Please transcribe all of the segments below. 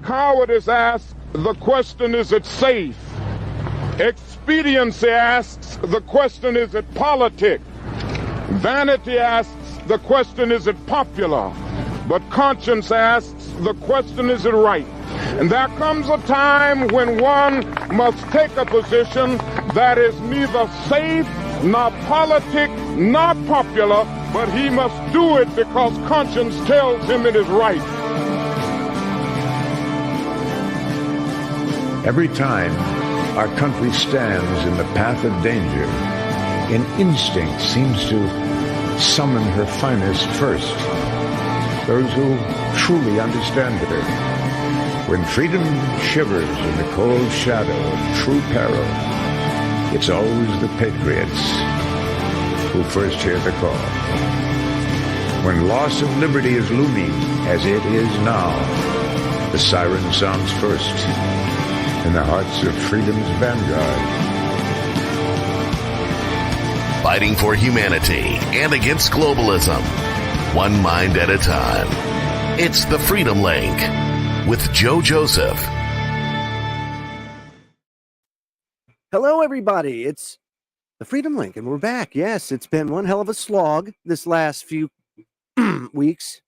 Cowardice asks, the question, is it safe? Expediency asks, the question, is it politic? Vanity asks, the question, is it popular? But conscience asks, the question, is it right? And there comes a time when one must take a position that is neither safe, nor politic, nor popular, but he must do it because conscience tells him it is right. Every time our country stands in the path of danger, an instinct seems to summon her finest first, those who truly understand her. When freedom shivers in the cold shadow of true peril, it's always the patriots who first hear the call. When loss of liberty is looming, as it is now, the siren sounds first in the hearts of freedom's vanguard. Fighting for humanity and against globalism, one mind at a time. It's the Freedom Link with Joe Joseph. Hello, everybody. It's the Freedom Link, and we're back. Yes, it's been one hell of a slog this last few weeks.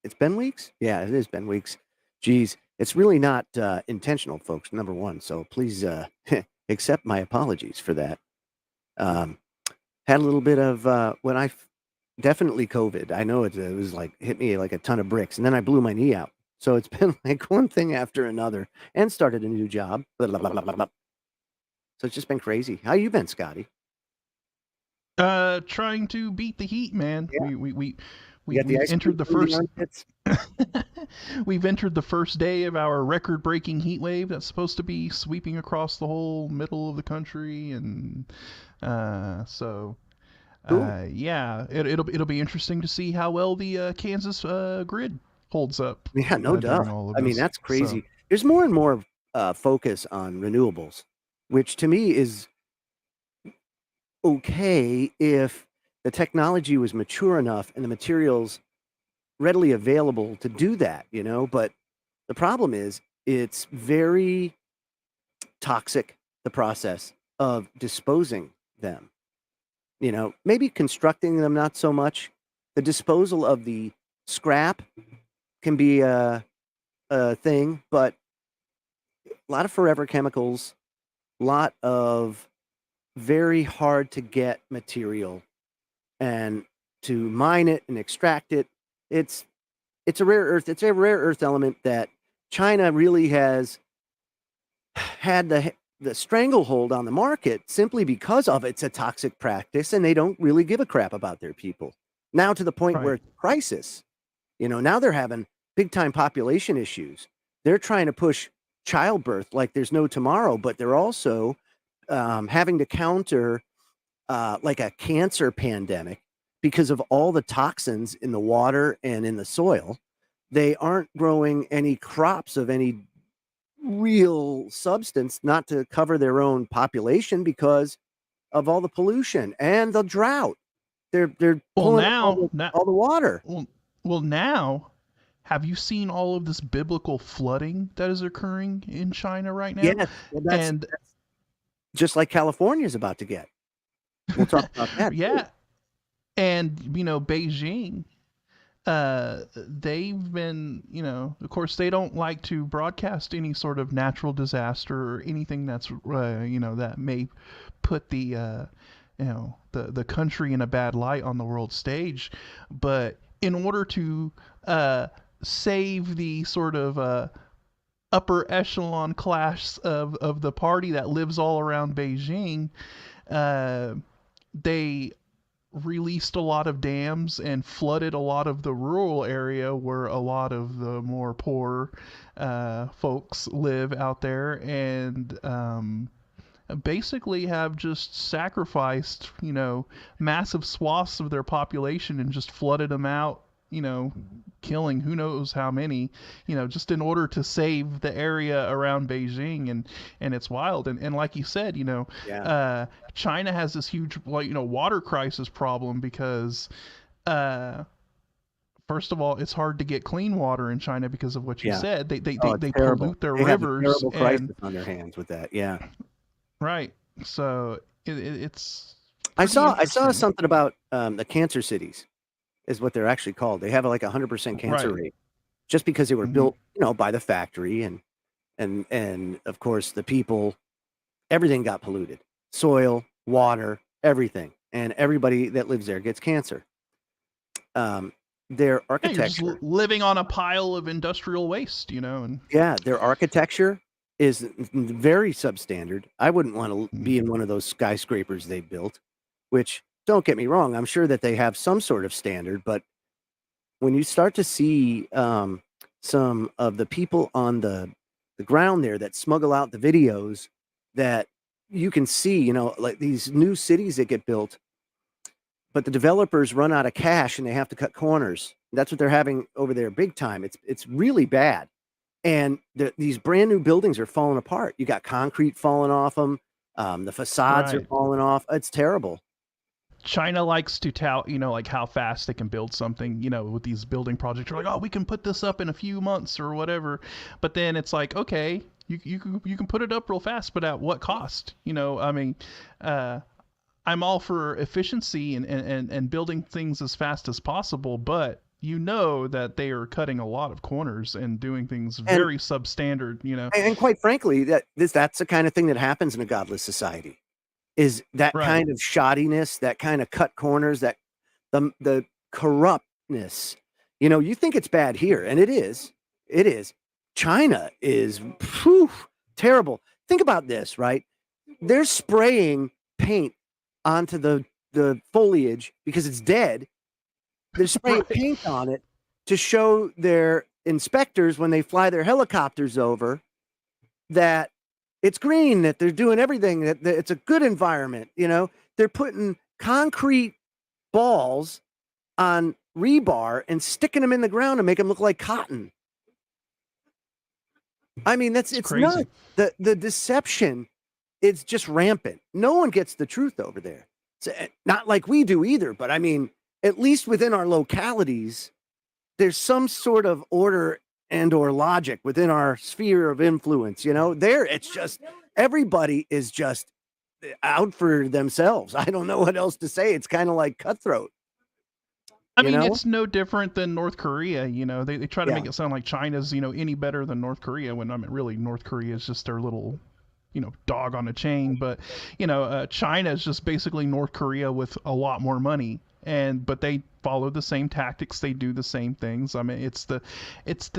It's been weeks? Yeah, it has been weeks. Geez, it's really not intentional, folks, number one. So please accept my apologies for that. Had a little bit of definitely COVID. I know it was like hit me like a ton of bricks, and then I blew my knee out. So it's been like one thing after another, and started a new job. Blah, blah, blah, blah, blah. So it's just been crazy. How you been, Scotty? Trying to beat the heat, man. Yeah. We entered the first. We've entered the first day of our record-breaking heat wave that's supposed to be sweeping across the whole middle of the country, and so. Cool. Yeah, it'll be interesting to see how well the Kansas grid holds up. Yeah, no doubt. I mean, that's crazy. So, there's more and more focus on renewables, which to me is okay if the technology was mature enough and the materials readily available to do that, you know. But the problem is it's very toxic, the process of disposing them. You know, maybe constructing them, not so much. The disposal of the scrap can be a thing, but a lot of forever chemicals, a lot of very hard to get material, and to mine it and extract it. It's a rare earth. It's a rare earth element that China really has had the stranglehold on the market simply because of it's a toxic practice, and they don't really give a crap about their people. Now to the point where it's a crisis. You know, now they're having big time population issues. They're trying to push childbirth like there's no tomorrow, but they're also having to counter like a cancer pandemic because of all the toxins in the water and in the soil. They aren't growing any crops of any real substance, not to cover their own population because of all the pollution and the drought. They're pulling all the water. Well, now, have you seen all of this biblical flooding that is occurring in China right now? Yes, that's just like California is about to get. We'll talk about that. Yeah, too. And you know, Beijing. They've been, you know, of course, they don't like to broadcast any sort of natural disaster or anything that's, you know, that may put the, you know, the country in a bad light on the world stage. But in order to save the sort of upper echelon class of the party that lives all around Beijing, they released a lot of dams and flooded a lot of the rural area where a lot of the more poor folks live out there, and basically have just sacrificed, you know, massive swaths of their population and just flooded them out, you know, killing who knows how many, you know, just in order to save the area around Beijing. And it's wild. And like you said, you know, China has this huge, like, you know, water crisis problem because First of all, it's hard to get clean water in China because of what you said. They it's terrible. pollute their They have a rivers terrible and crisis on their hands with that. Yeah. right. So it's I pretty saw interesting. something about the cancer cities is what they're actually called. They have like 100% cancer Right. rate just because they were Mhm. built, by the factory and of course the people, everything got polluted. Soil, water, everything. And everybody that lives there gets cancer. Their Yeah, you're just architecture, living on a pile of industrial waste, and their architecture is very substandard. I wouldn't want to be in one of those skyscrapers they built, which don't get me wrong, I'm sure that they have some sort of standard, but when you start to see some of the people on the ground there that smuggle out the videos that you can see, like these new cities that get built, but the developers run out of cash and they have to cut corners. That's what they're having over there big time. It's really bad. And these brand new buildings are falling apart. You got concrete falling off them. The facades are Right. falling off. It's terrible. China likes to tout, like how fast they can build something, with these building projects. You're like, oh, we can put this up in a few months or whatever. But then it's like, okay, you can put it up real fast, but at what cost? I mean, I'm all for efficiency and building things as fast as possible, but that they are cutting a lot of corners and doing things very substandard, And quite frankly, that's the kind of thing that happens in a godless society. Is that Right. kind of shoddiness, that kind of cut corners, that the corruptness. You think it's bad here, and it is. It is. China is terrible. Think about this, right? They're spraying paint onto the foliage because it's dead. They're spraying Right. paint on it to show their inspectors when they fly their helicopters over that it's green, that they're doing everything, that it's a good environment. They're putting concrete balls on rebar and sticking them in the ground to make them look like cotton. I mean, it's crazy. nuts. The deception, it's just rampant. No one gets the truth over there. So, not like we do either, but I mean, at least within our localities, there's some sort of order and or logic within our sphere of influence. There it's just everybody is just out for themselves. I don't know what else to say. It's kind of like cutthroat. I mean, it's no different than North Korea. They try to Yeah. make it sound like China's any better than North Korea, when I mean, really, North Korea is just their little dog on a chain. But China is just basically North Korea with a lot more money, but they follow the same tactics, they do the same things. I mean, it's the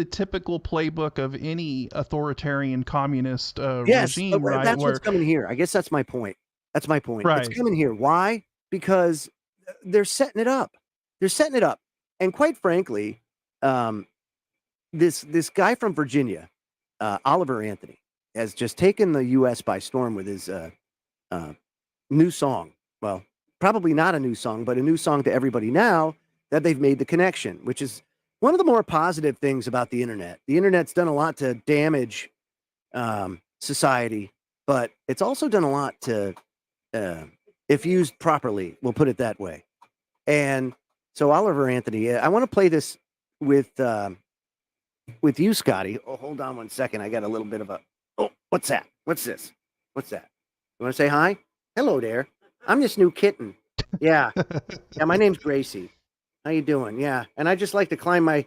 typical playbook of any authoritarian communist regime, right? That's what's coming here. I guess that's my point. Right. It's coming here. Why? Because they're setting it up. And quite frankly, this guy from Virginia, Oliver Anthony, has just taken the U.S. by storm with his new song. Well, probably not a new song, but a new song to everybody now that they've made the connection, which is one of the more positive things about the internet. The internet's done a lot to damage society, but it's also done a lot to, if used properly, we'll put it that way. And so Oliver Anthony, I want to play this with you, Scotty. Oh, hold on one second. I got a little bit of a, what's that? What's this? What's that? You want to say hi? Hello there. I'm this new kitten. Yeah. Yeah, my name's Gracie. How you doing? Yeah. And I just like to climb my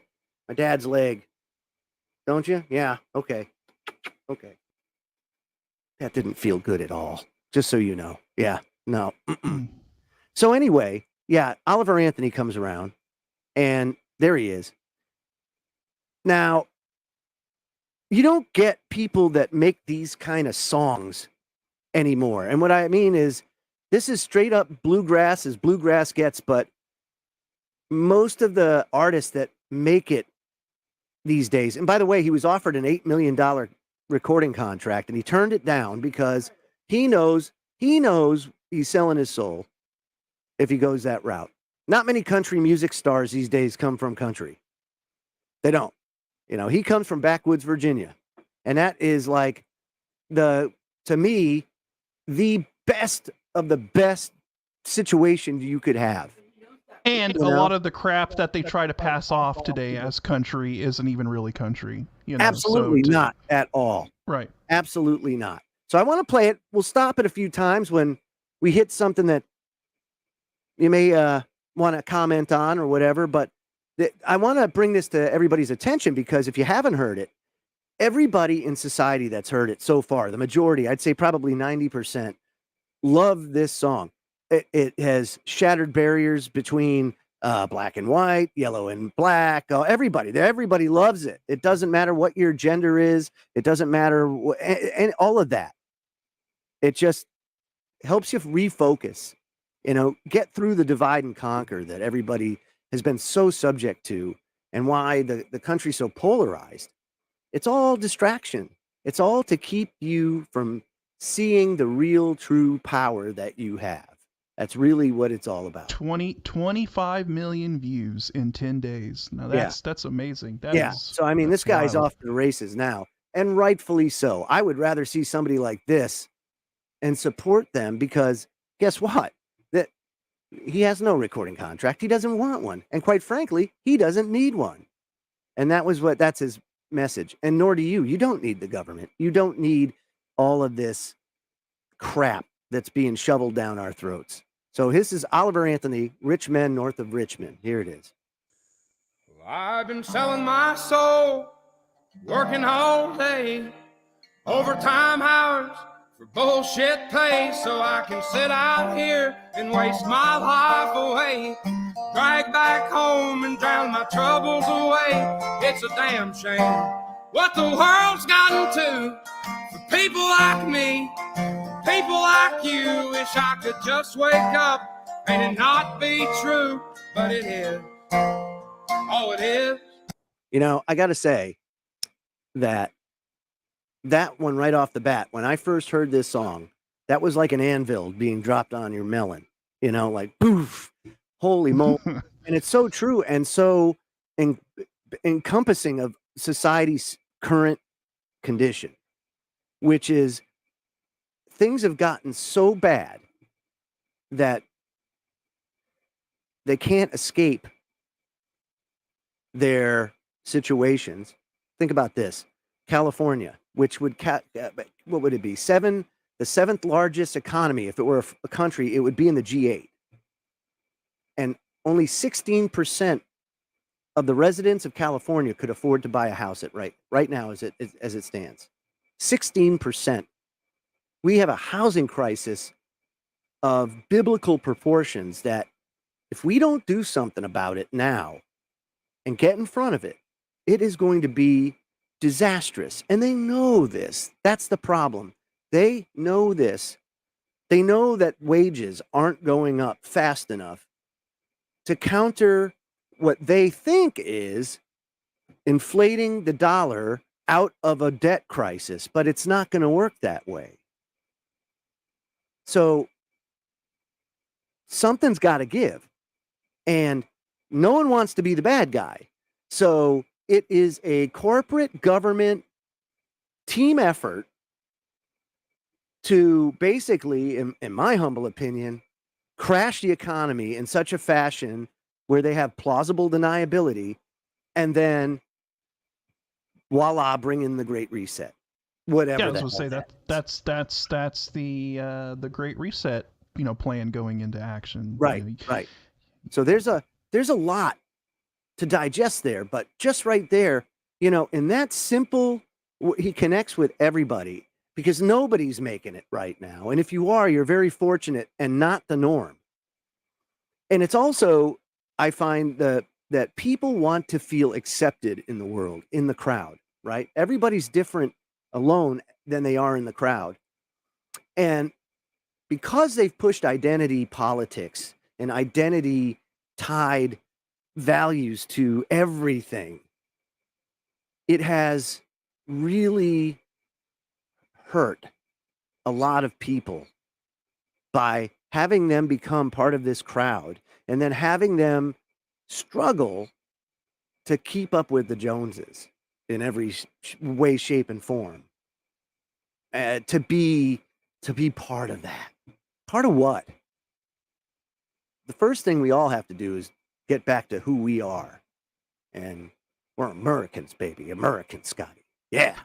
dad's leg. Don't you? Yeah. Okay. That didn't feel good at all. Just so you know. Yeah. No. So anyway, yeah, Oliver Anthony comes around and there he is. Now, you don't get people that make these kind of songs anymore. And what I mean is, this is straight up bluegrass as bluegrass gets, but most of the artists that make it these days, and by the way, he was offered an $8 million recording contract and he turned it down because he knows he's selling his soul if he goes that route. Not many country music stars these days come from country. They don't. He comes from backwoods Virginia. And that is like to me, the best of the best situation you could have. And You a know? lot of the crap that they try to pass off today as country isn't even really country. You know, Absolutely not at all. Right. Absolutely not. So I want to play it. We'll stop it a few times when we hit something that you may want to comment on or whatever. But I want to bring this to everybody's attention, because if you haven't heard it, everybody in society that's heard it so far, the majority, I'd say probably 90%, love this song. It has shattered barriers between black and white, yellow and black. Everybody loves it. It doesn't matter what your gender is. It doesn't matter and all of that. It just helps you refocus, get through the divide and conquer that everybody has been so subject to, and why the country's so polarized. It's all distraction. It's all to keep you from seeing the real, true power that you have. That's really what it's all about. 25 million views in 10 days. Now that's amazing. So I mean, this guy's off to the races now, and rightfully so. I would rather see somebody like this and support them, because guess what? That he has no recording contract. He doesn't want one, and quite frankly, he doesn't need one. And that's his message. And nor do you. You don't need the government. You don't need all of this crap that's being shoveled down our throats. So this is Oliver Anthony, Rich Men North of Richmond. Here it is. Well, I've been selling my soul, working all day, overtime hours for bullshit pay, so I can sit out here and waste my life away, drag back home and drown my troubles away. It's a damn shame what the world's gotten to for people like me. People like you, wish I could just wake up and it not be true, but it is. Oh, it is. I got to say that one right off the bat, when I first heard this song, that was like an anvil being dropped on your melon, like poof, holy moly. And it's so true and so encompassing of society's current condition, which is things have gotten so bad that they can't escape their situations. Think about this. California, which would, what would it be? The seventh largest economy. If it were a country, it would be in the G8. And only 16% of the residents of California could afford to buy a house right now as it stands. 16%. We have a housing crisis of biblical proportions that if we don't do something about it now and get in front of it, it is going to be disastrous. And they know this. That's the problem. They know this. They know that wages aren't going up fast enough to counter what they think is inflating the dollar out of a debt crisis, but it's not going to work that way. So something's got to give, and no one wants to be the bad guy. So it is a corporate government team effort to basically, in my humble opinion, crash the economy in such a fashion where they have plausible deniability, and then voila, bring in the Great Reset. Whatever. Yeah, I was going to say that's the Great Reset, plan going into action. Right, right. So there's a lot to digest there, but just right there, in that simple, he connects with everybody because nobody's making it right now. And if you are, you're very fortunate and not the norm. And it's also, I find that people want to feel accepted in the world, in the crowd, right? Everybody's different alone than they are in the crowd. And because they've pushed identity politics and identity tied values to everything, it has really hurt a lot of people by having them become part of this crowd and then having them struggle to keep up with the Joneses in every way, shape, and form. To be part of that. Part of what? the first thing we all have to do is get back to who we are. And we're Americans, baby. Americans, Scotty. Yeah.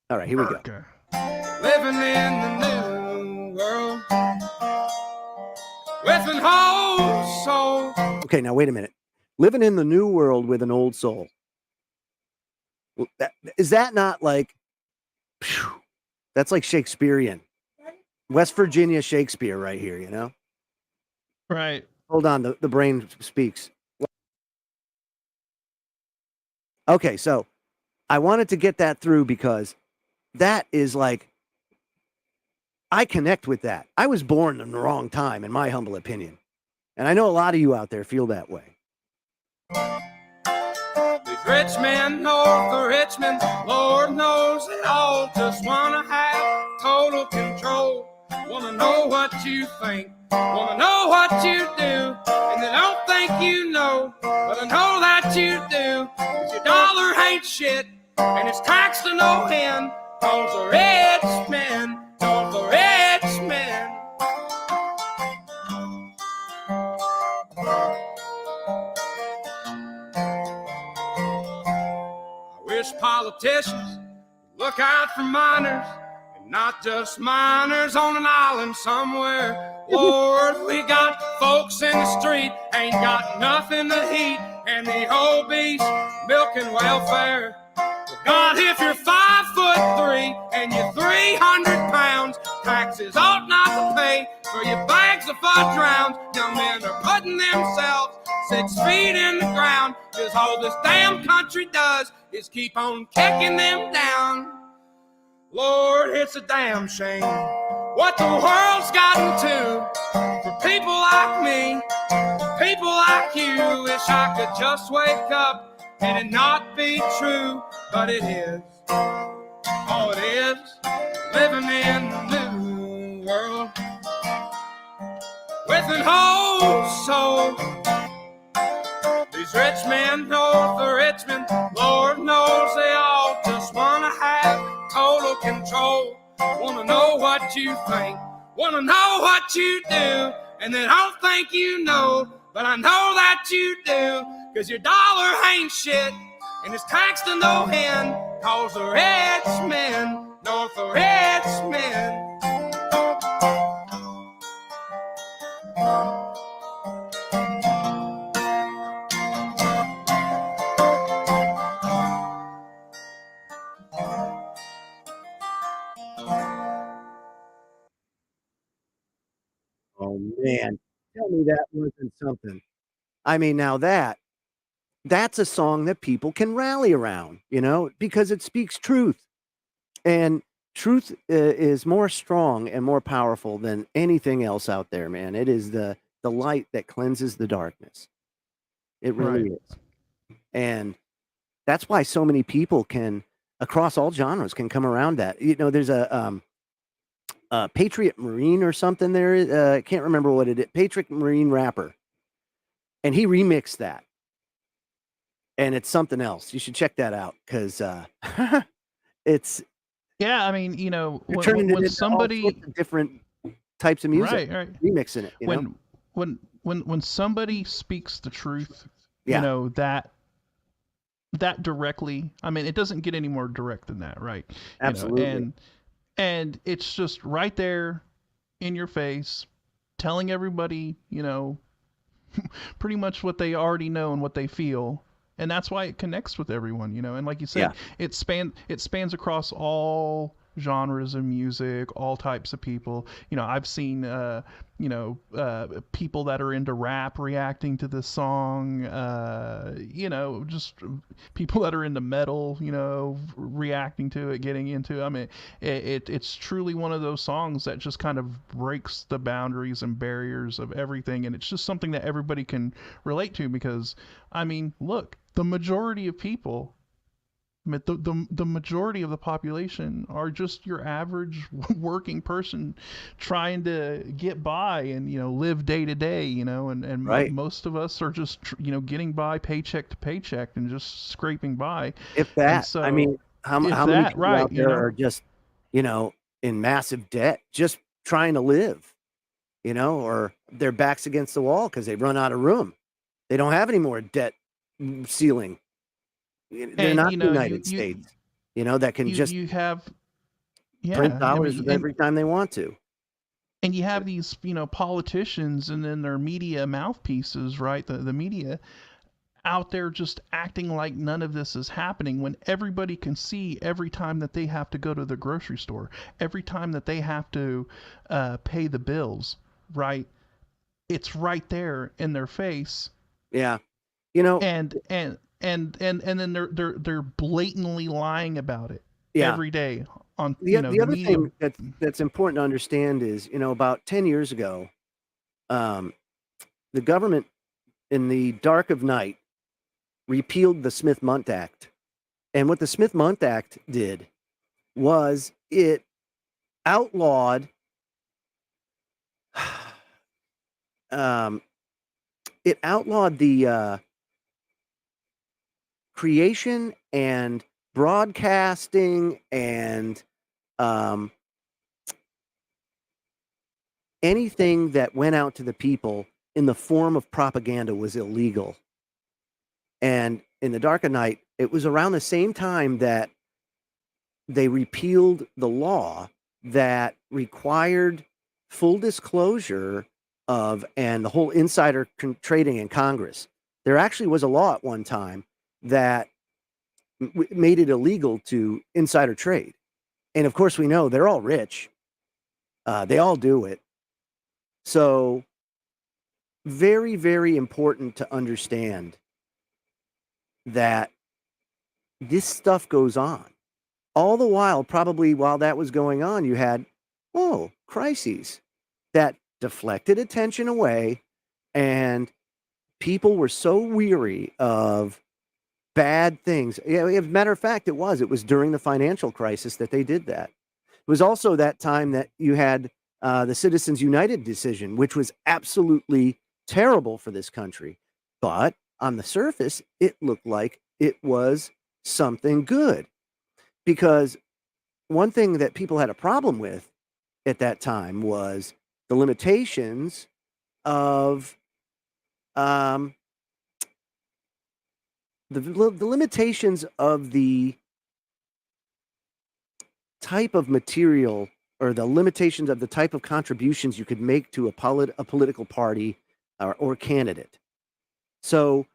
All right, here we go. Living in the new world with an old soul. Okay, now wait a minute. Living in the new world with an old soul. Well, is that not like, phew, that's like Shakespearean. West Virginia Shakespeare right here, you know? Right. Hold on, the brain speaks. Okay, so I wanted to get that through because that is like, I connect with that. I was born in the wrong time, in my humble opinion. And I know a lot of you out there feel that way. These rich men north of Richmond, Lord knows they all just want to have total control. Want to know what you think, want to know what you do, and they don't think you know, but I know that you do. 'Cause your dollar ain't shit, and it's taxed to no end. 'Cause the rich men, 'cause the rich men. I wish politicians look out for miners, and not just miners on an island somewhere. Lord, we got folks in the street, ain't got nothing to eat, and the obese milking welfare. God, if you're 5'3" and you're 300 pounds, taxes ought not to pay for your bags of fudge rounds. Young men are putting themselves 6 feet in the ground, 'cause all this damn country does is keep on kicking them down. Lord, it's a damn shame what the world's gotten to for people like me, people like you. Wish I could just wake up and it not be true, but it is. Oh, it is. Living in the new world with an old soul. These rich men north of Richmond, Lord knows they all just want to have total control. Want to know what you think, want to know what you do, and they don't think you know, but I know that you do. 'Cause your dollar ain't shit, and it's taxed to no end. 'Cause the rich men, north of rich men. Oh, man. Tell me that wasn't something. I mean, now that's a song that people can rally around, you know, because it speaks truth. And truth is more strong and more powerful than anything else out there, man. It is the light that cleanses the darkness. It really is. And that's why so many people can, across all genres, can come around that. You know, there's a Patriot Marine or something there. I can't remember what it is. Patriot Marine rapper. And he remixed that. And it's something else. You should check that out because it's. Yeah, I mean, you know, when when somebody all sorts of different types of music, right, remixing it. You know? When somebody speaks the truth, Yeah. you know, that directly. I mean, it doesn't get any more direct than that, right? You know, Absolutely. and it's just right there in your face, telling everybody, you know, pretty much what they already know and what they feel. And that's why it connects with everyone, you know. And like you said, it spans across all genres of music, all types of people. You know, I've seen people that are into rap reacting to this song, you know, just people that are into metal, you know, reacting to it, getting into it. I mean, it's truly one of those songs that just kind of breaks the boundaries and barriers of everything, and it's just something that everybody can relate to because, I mean, look, the majority of people, the majority of the population are just your average working person trying to get by and, you know, live day to day, you know, and Right. most of us are just, you know, getting by paycheck to paycheck and just scraping by. If that, And so, I mean, how if many that, people right, out you there know, are just, you know, in massive debt, just trying to live, you know, or their backs against the wall because they've run out of room. They don't have any more debt ceiling. They're And not the United States, that can just you have print I dollars mean, every time they want to. and you have these politicians and then their media mouthpieces, right? The media out there just acting like none of this is happening when everybody can see every time that they have to go to the grocery store, every time that they have to pay the bills, right? It's right there in their face. Yeah. And then they're blatantly lying about it every day on the other media. thing that's important to understand is, about 10 years ago, the government in the dark of night repealed the Smith-Mundt Act. And what the Smith-Mundt Act did was it outlawed the creation and broadcasting and anything that went out to the people in the form of propaganda was illegal. And in the dark of night, it was around the same time that they repealed the law that required full disclosure of and the whole insider trading in Congress. There actually was a law at one time that made it illegal to insider trade. And of course, we know they're all rich. They all do it. So very, very important to understand that this stuff goes on. All the while, probably while that was going on, you had, crises that deflected attention away, and people were so weary of bad things. Yeah, as a matter of fact, it was during the financial crisis that they did that. It was also that time that you had the Citizens United decision, which was absolutely terrible for this country. But on the surface, it looked like it was something good. Because one thing that people had a problem with at that time was the limitations of the limitations of the type of material, or the limitations of the type of contributions you could make to a political party or candidate. So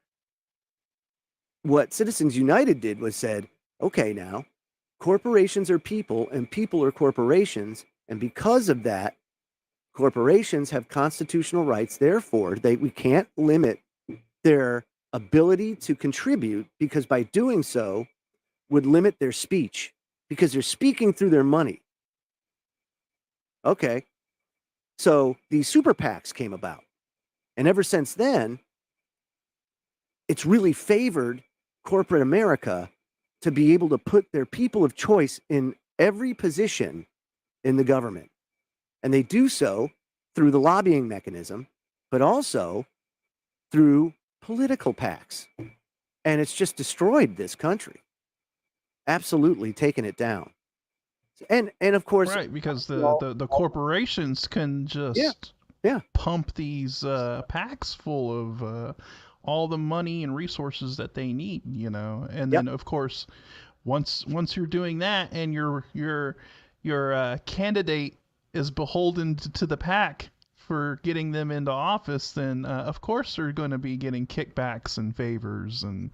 what Citizens United did was said, okay, now corporations are people and people are corporations. And because of that, corporations have constitutional rights. Therefore, we can't limit their ability to contribute, because by doing so would limit their speech, because they're speaking through their money. Okay. So these super PACs came about. And ever since then, it's really favored corporate America to be able to put their people of choice in every position in the government. And they do so through the lobbying mechanism, but also through political PACs. And it's just destroyed this country. Absolutely taken it down. And of course, right, because the corporations can just pump these PACs full of all the money and resources that they need, and then of course, once you're doing that and your candidate is beholden to the PAC for getting them into office, then of course they're going to be getting kickbacks and favors and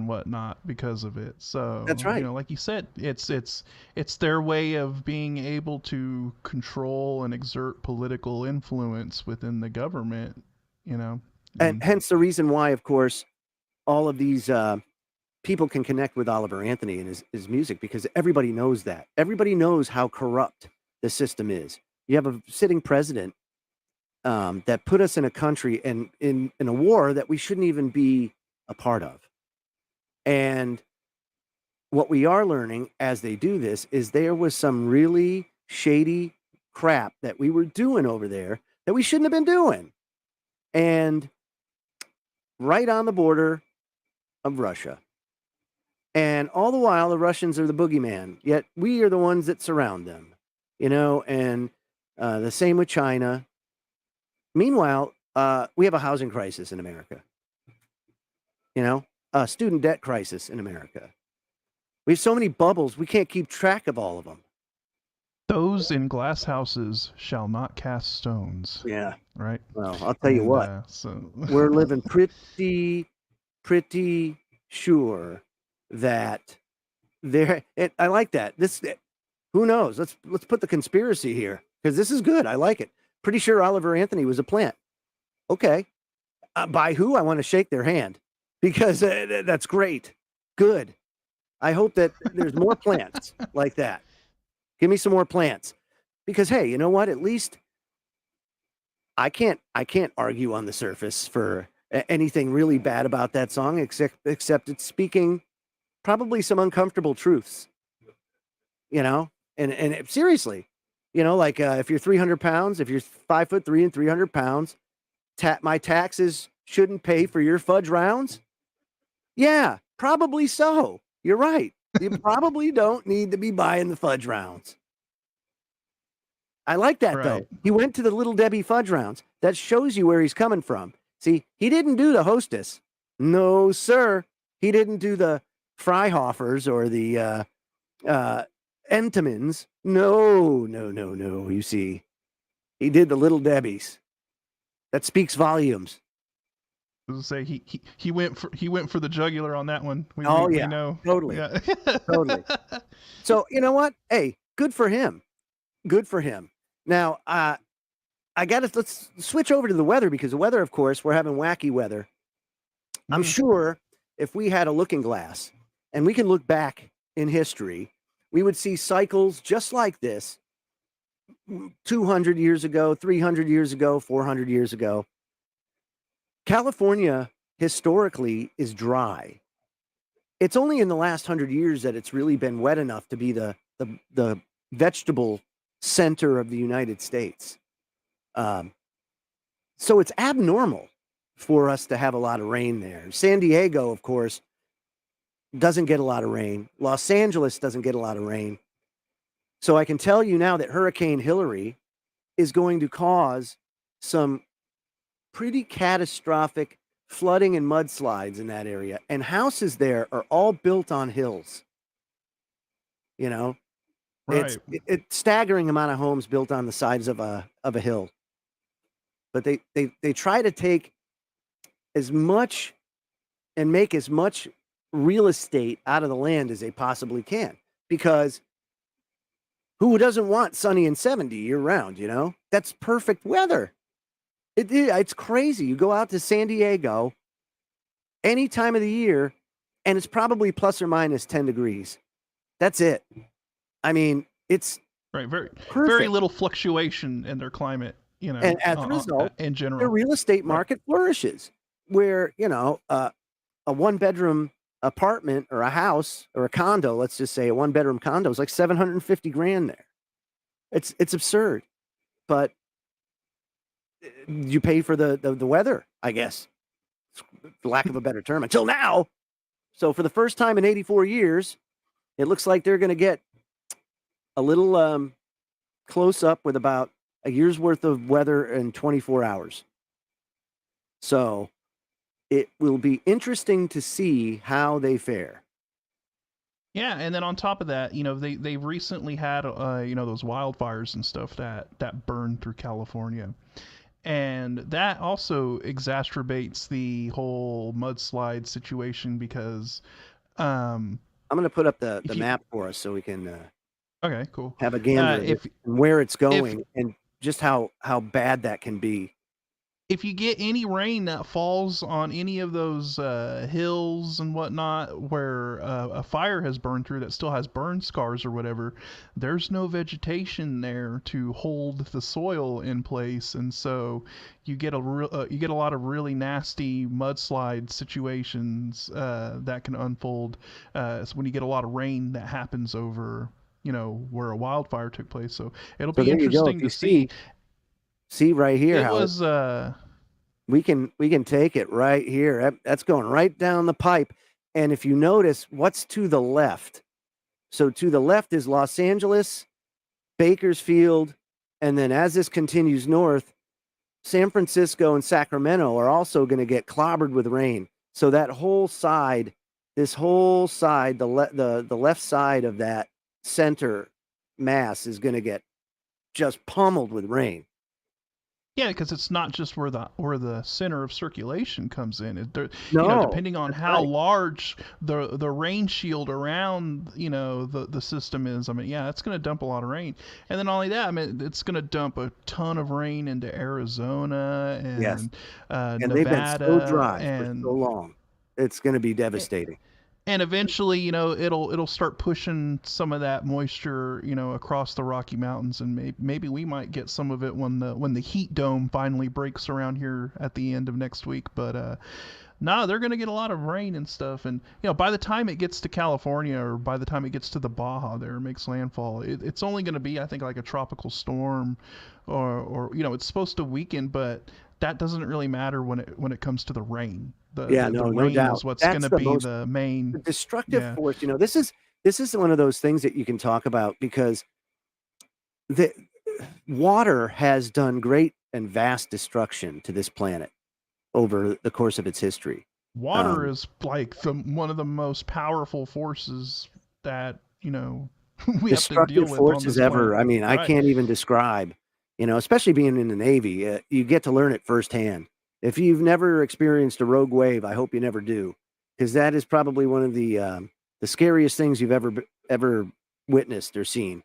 whatnot because of it. So that's right. Like you said, it's their way of being able to control and exert political influence within the government. And hence the reason why, of course, all of these people can connect with Oliver Anthony and his music, because everybody knows that. Everybody knows how corrupt the system is. You have a sitting president that put us in a country and in a war that we shouldn't even be a part of. And what we are learning as they do this is there was some really shady crap that we were doing over there that we shouldn't have been doing. And right on the border of Russia. And all the while, the Russians are the boogeyman, yet we are the ones that surround them, and the same with China. Meanwhile, we have a housing crisis in America. You know, a student debt crisis in America. We have so many bubbles, we can't keep track of all of them. Those in glass houses shall not cast stones. Yeah. Right. Well, I'll tell you what. So We're living pretty sure that there. I like that. Who knows? Let's put the conspiracy here because this is good. I like it. Pretty sure Oliver Anthony was a plant. Okay. By who? I want to shake their hand because that's great. Good. I hope that there's more plants like that. Give me some more plants because, hey, you know what? At least I can't argue on the surface for anything really bad about that song, except it's speaking probably some uncomfortable truths, you know, and seriously, you know, like if you're 300 pounds, if you're 5'3" and 300 pounds, my taxes shouldn't pay for your fudge rounds. Yeah, probably so. You're right. You probably don't need to be buying the fudge rounds. I like that, though. He went to the Little Debbie fudge rounds. That shows you where he's coming from. See, he didn't do the Hostess. No, sir. He didn't do the Freihofers or the Entenmann's. No. You see, he did the Little Debbies. That speaks volumes. I was gonna say he went for the jugular on that one. We know. Totally. Yeah. Totally. So you know what? Hey, good for him. Good for him. Now, let's switch over to the weather because the weather, of course, we're having wacky weather. I'm sure if we had a looking glass and we can look back in history, we would see cycles just like this 200 years ago, 300 years ago, 400 years ago. California historically is dry. It's only in the last 100 years that it's really been wet enough to be the vegetable center of the United States. So it's abnormal for us to have a lot of rain there. San Diego, of course, doesn't get a lot of rain. Los Angeles doesn't get a lot of rain. So I can tell you now that Hurricane Hillary is going to cause some pretty catastrophic flooding and mudslides in that area. And houses there are all built on hills. You know, it's staggering amount of homes built on the sides of a hill. But they try to take as much and make as much real estate out of the land as they possibly can. Because who doesn't want sunny and 70 year round, you know? That's perfect weather. It's crazy. You go out to San Diego any time of the year, and it's probably plus or minus 10 degrees. That's it. I mean, it's very little fluctuation in their climate, you know. And as a result, in general, the real estate market flourishes. Where, you know, a one-bedroom apartment or a house or a condo, let's just say a one-bedroom condo is like $750,000 there. It's absurd, but you pay for the weather, I guess, for lack of a better term, until now. So for the first time in 84 years, it looks like they're going to get a little close up with about a year's worth of weather in 24 hours. So it will be interesting to see how they fare. Yeah, and then on top of that, you know, they've recently had you know, those wildfires and stuff that burned through California. And that also exacerbates the whole mudslide situation because I'm going to put up the map for us so we can okay, cool. Have a gander where it's going and just how bad that can be. If you get any rain that falls on any of those hills and whatnot where a fire has burned through that still has burn scars or whatever, there's no vegetation there to hold the soil in place, and so you get a lot of really nasty mudslide situations that can unfold when you get a lot of rain that happens over, you know, where a wildfire took place. So it'll be interesting to see. See right here how it was we can take it right here. That's going right down the pipe. And if you notice what's to the left. So to the left is Los Angeles, Bakersfield, and then as this continues north, San Francisco and Sacramento are also going to get clobbered with rain. So that whole side, this whole side, the left side of that center mass is going to get just pummeled with rain. Yeah, because it's not just where the center of circulation comes in. No, depending on how large the rain shield around the system is. I mean, yeah, it's going to dump a lot of rain, and then not only that, I mean, it's going to dump a ton of rain into Arizona and yes. And Nevada, they've been so dry and for so long. It's going to be devastating. And eventually, it'll start pushing some of that moisture, across the Rocky Mountains, and maybe we might get some of it when the heat dome finally breaks around here at the end of next week. But no, they're gonna get a lot of rain and stuff, and by the time it gets to California or by the time it gets to the Baja, there makes landfall, it's only gonna be, I think, like a tropical storm, or it's supposed to weaken, but that doesn't really matter when it comes to the rain. The rain no doubt. is what's going to be the main destructive force. This is one of those things that you can talk about, because the water has done great and vast destruction to this planet over the course of its history. Water is like one of the most powerful forces that we have to deal with. Forces ever. I mean, right. I can't even describe. Especially being in the Navy, you get to learn it firsthand. If you've never experienced a rogue wave, I hope you never do, because that is probably one of the scariest things you've ever witnessed or seen.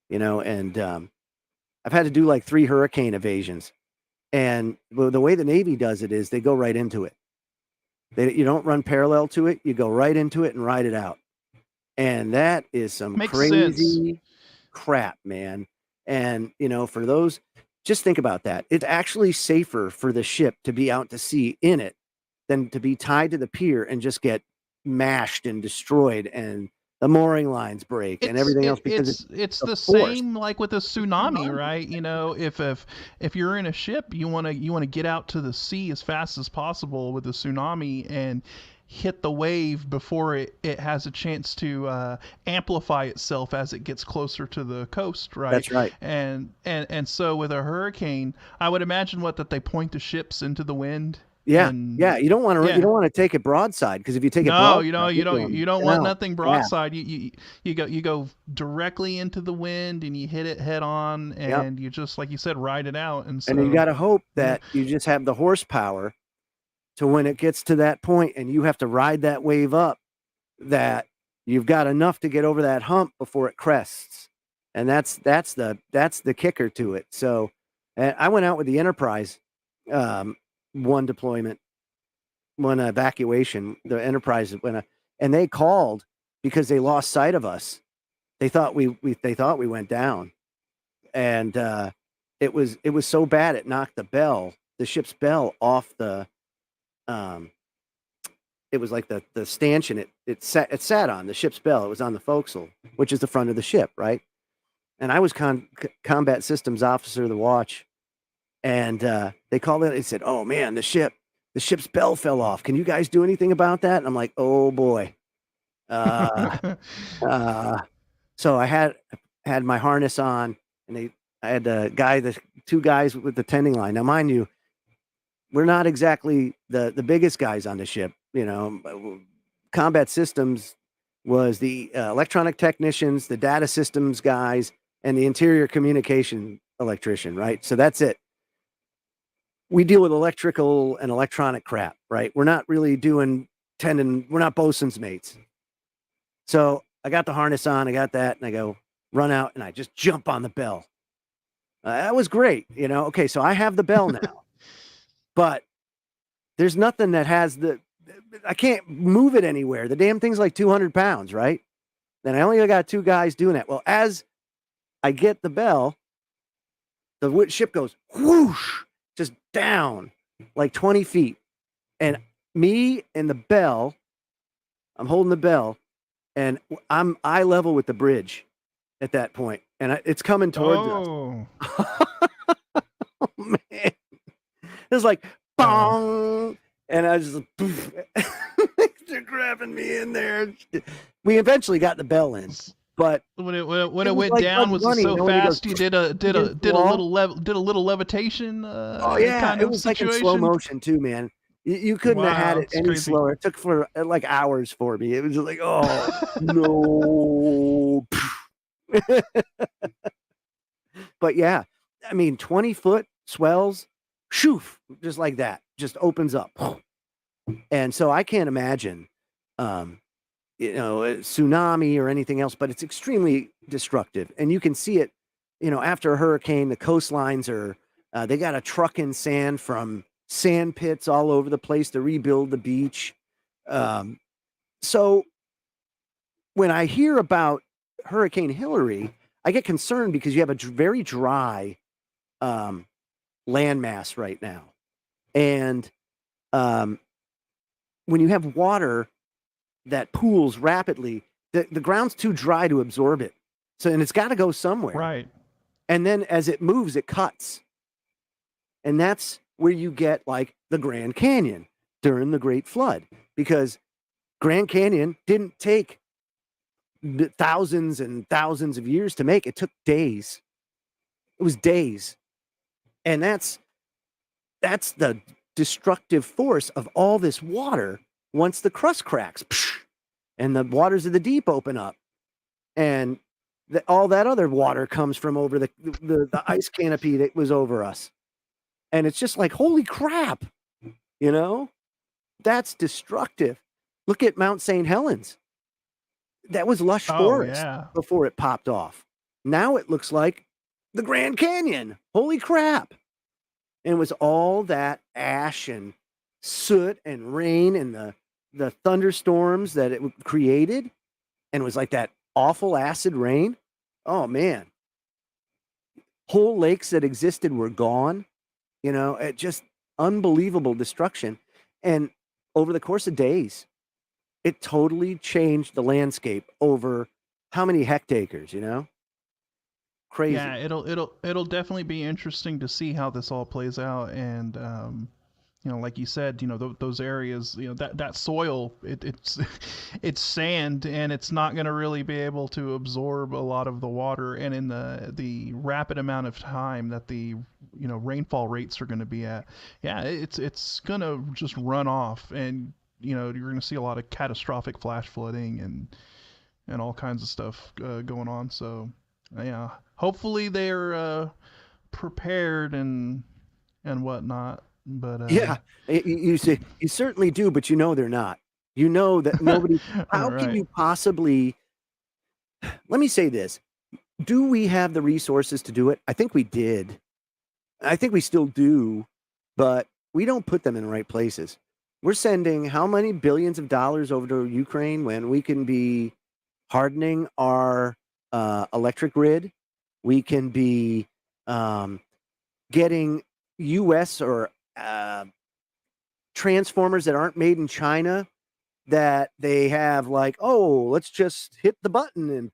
And I've had to do like 3 hurricane evasions, and the way the Navy does it is they go right into it. You don't run parallel to it; you go right into it and ride it out. And that is some crazy crap, man. And, for those, just think about that. It's actually safer for the ship to be out to sea in it than to be tied to the pier and just get mashed and destroyed and the mooring lines break and everything else, because it's the same like with a tsunami, right? If you're in a ship, you want to get out to the sea as fast as possible with a tsunami and hit the wave before it has a chance to amplify itself as it gets closer to the coast, right? That's right. And so with a hurricane, I would imagine that they point the ships into the wind. Yeah, you don't want to take it broadside, because if you take it broadside, you don't want nothing broadside. You go directly into the wind and you hit it head on, and you just, like you said, ride it out. And so you got to hope that you just have the horsepower to, when it gets to that point and you have to ride that wave up, that you've got enough to get over that hump before it crests. And that's the kicker to it. So I went out with the Enterprise, one deployment, one evacuation. The Enterprise went, and they called because they lost sight of us. They thought we went down, and it was so bad it knocked the ship's bell off the. It was like the stanchion it sat on, the ship's bell. It was on the forecastle, which is the front of the ship, right? And I was combat systems officer of the watch, and they called in. They said, "Oh man, the ship's bell fell off. Can you guys do anything about that?" And I'm like, "Oh boy." So I had my harness on, and I had the 2 guys with the tending line. Now, mind you, we're not exactly the biggest guys on the ship. Combat systems was the electronic technicians, the data systems guys, and the interior communication electrician, right? So that's it. We deal with electrical and electronic crap, right? We're not really doing we're not bosun's mates. So I got the harness on, I got that, and I go run out, and I just jump on the bell. That was great, Okay, so I have the bell now. But there's nothing that has I can't move it anywhere. The damn thing's like 200 pounds, right? Then I only got 2 guys doing that. Well, as I get the bell, the ship goes whoosh, just down like 20 feet. And me and the bell, I'm holding the bell, and I'm eye level with the bridge at that point. And it's coming towards us. Oh, man. It was like, bong, and I was just, they're grabbing me in there. We eventually got the bell in, But when it it was went like down, Bugs was it Bunny, so when he goes fast you did a against the wall. little levitation Oh yeah, kind it of was like in slow situation? motion too, man. You couldn't have had Wow, it it's any crazy. slower. It took for like hours for me. It was just like, oh no. But yeah, I mean, 20-foot swells, shoof, just like that, just opens up. And so I can't imagine, um, a tsunami or anything else, but it's extremely destructive. And you can see it, after a hurricane, the coastlines are, they got to truck in sand from sand pits all over the place to rebuild the beach. So when I hear about Hurricane Hillary, I get concerned because you have a very dry landmass right now. And um, when you have water that pools rapidly, the ground's too dry to absorb it. So, and it's got to go somewhere. Right. And then as it moves, it cuts. And that's where you get like the Grand Canyon during the Great Flood, because Grand Canyon didn't take thousands and thousands of years to make. It took days. It was days. And that's the destructive force of all this water once the crust cracks and the waters of the deep open up, and all that other water comes from over the ice canopy that was over us. And it's just like, holy crap, that's destructive. Look at Mount St. Helens. That was lush forest before it popped off. Now it looks like the Grand Canyon. Holy crap. And it was all that ash and soot and rain and the thunderstorms that it created. And it was like that awful acid rain. Oh, man. Whole lakes that existed were gone. It just unbelievable destruction. And over the course of days, it totally changed the landscape over how many hectares, Crazy. Yeah, it'll definitely be interesting to see how this all plays out. And like you said, those areas, that soil, it's it's sand, and it's not going to really be able to absorb a lot of the water. And in the rapid amount of time that the rainfall rates are going to be at, yeah, it's going to just run off. And you're going to see a lot of catastrophic flash flooding and all kinds of stuff going on. So yeah, hopefully they're prepared and whatnot. But yeah, you certainly do, but they're not. That nobody. How right. can you possibly? Let me say this: do we have the resources to do it? I think we did. I think we still do, but we don't put them in the right places. We're sending how many billions of dollars over to Ukraine when we can be hardening our electric grid? We can be getting U.S. or transformers that aren't made in China, that they have like, oh, let's just hit the button and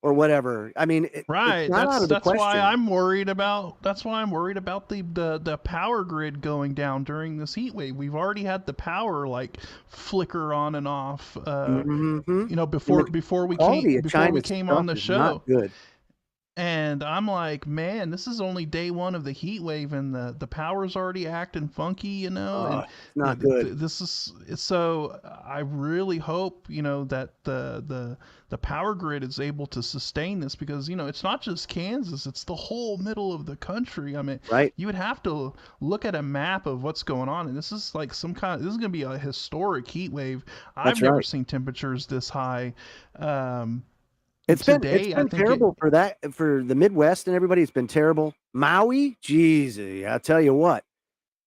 or whatever. I mean, right. It's not out of the question. Why I'm worried about. That's why I'm worried about the power grid going down during this heat wave. We've already had the power like flicker on and off. Before we came on the show. Not good. And I'm like, man, this is only day one of the heat wave, and the power's already acting funky, and not good. This is so. I really hope that the power grid is able to sustain this, because it's not just Kansas; it's the whole middle of the country. I mean, right? You would have to look at a map of what's going on, and this is like this is going to be a historic heat wave. I've never seen temperatures this high. It's been terrible for the Midwest and everybody. It's been terrible. Maui, jeez, I tell you what.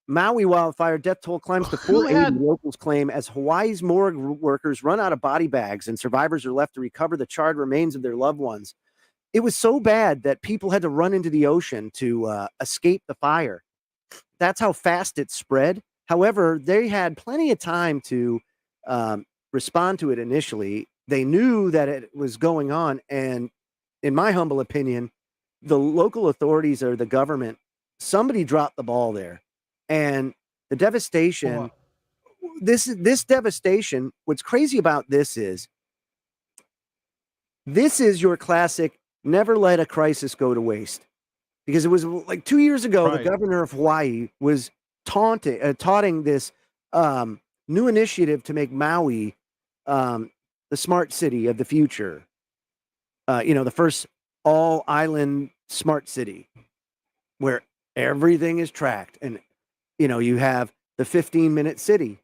Maui wildfire death toll climbs to 480, locals claim, as Hawaii's morgue workers run out of body bags and survivors are left to recover the charred remains of their loved ones. It was so bad that people had to run into the ocean to escape the fire. That's how fast it spread. However, they had plenty of time to respond to it initially. They knew that it was going on. And in my humble opinion, the local authorities or the government, somebody dropped the ball there. And the devastation, this devastation, what's crazy about this is This is your classic never let a crisis go to waste. Because it was like 2 years ago, the Right. governor of Hawaii was taunting this new initiative to make Maui the smart city of the future. The first all-island smart city where everything is tracked. And, you have the 15-minute city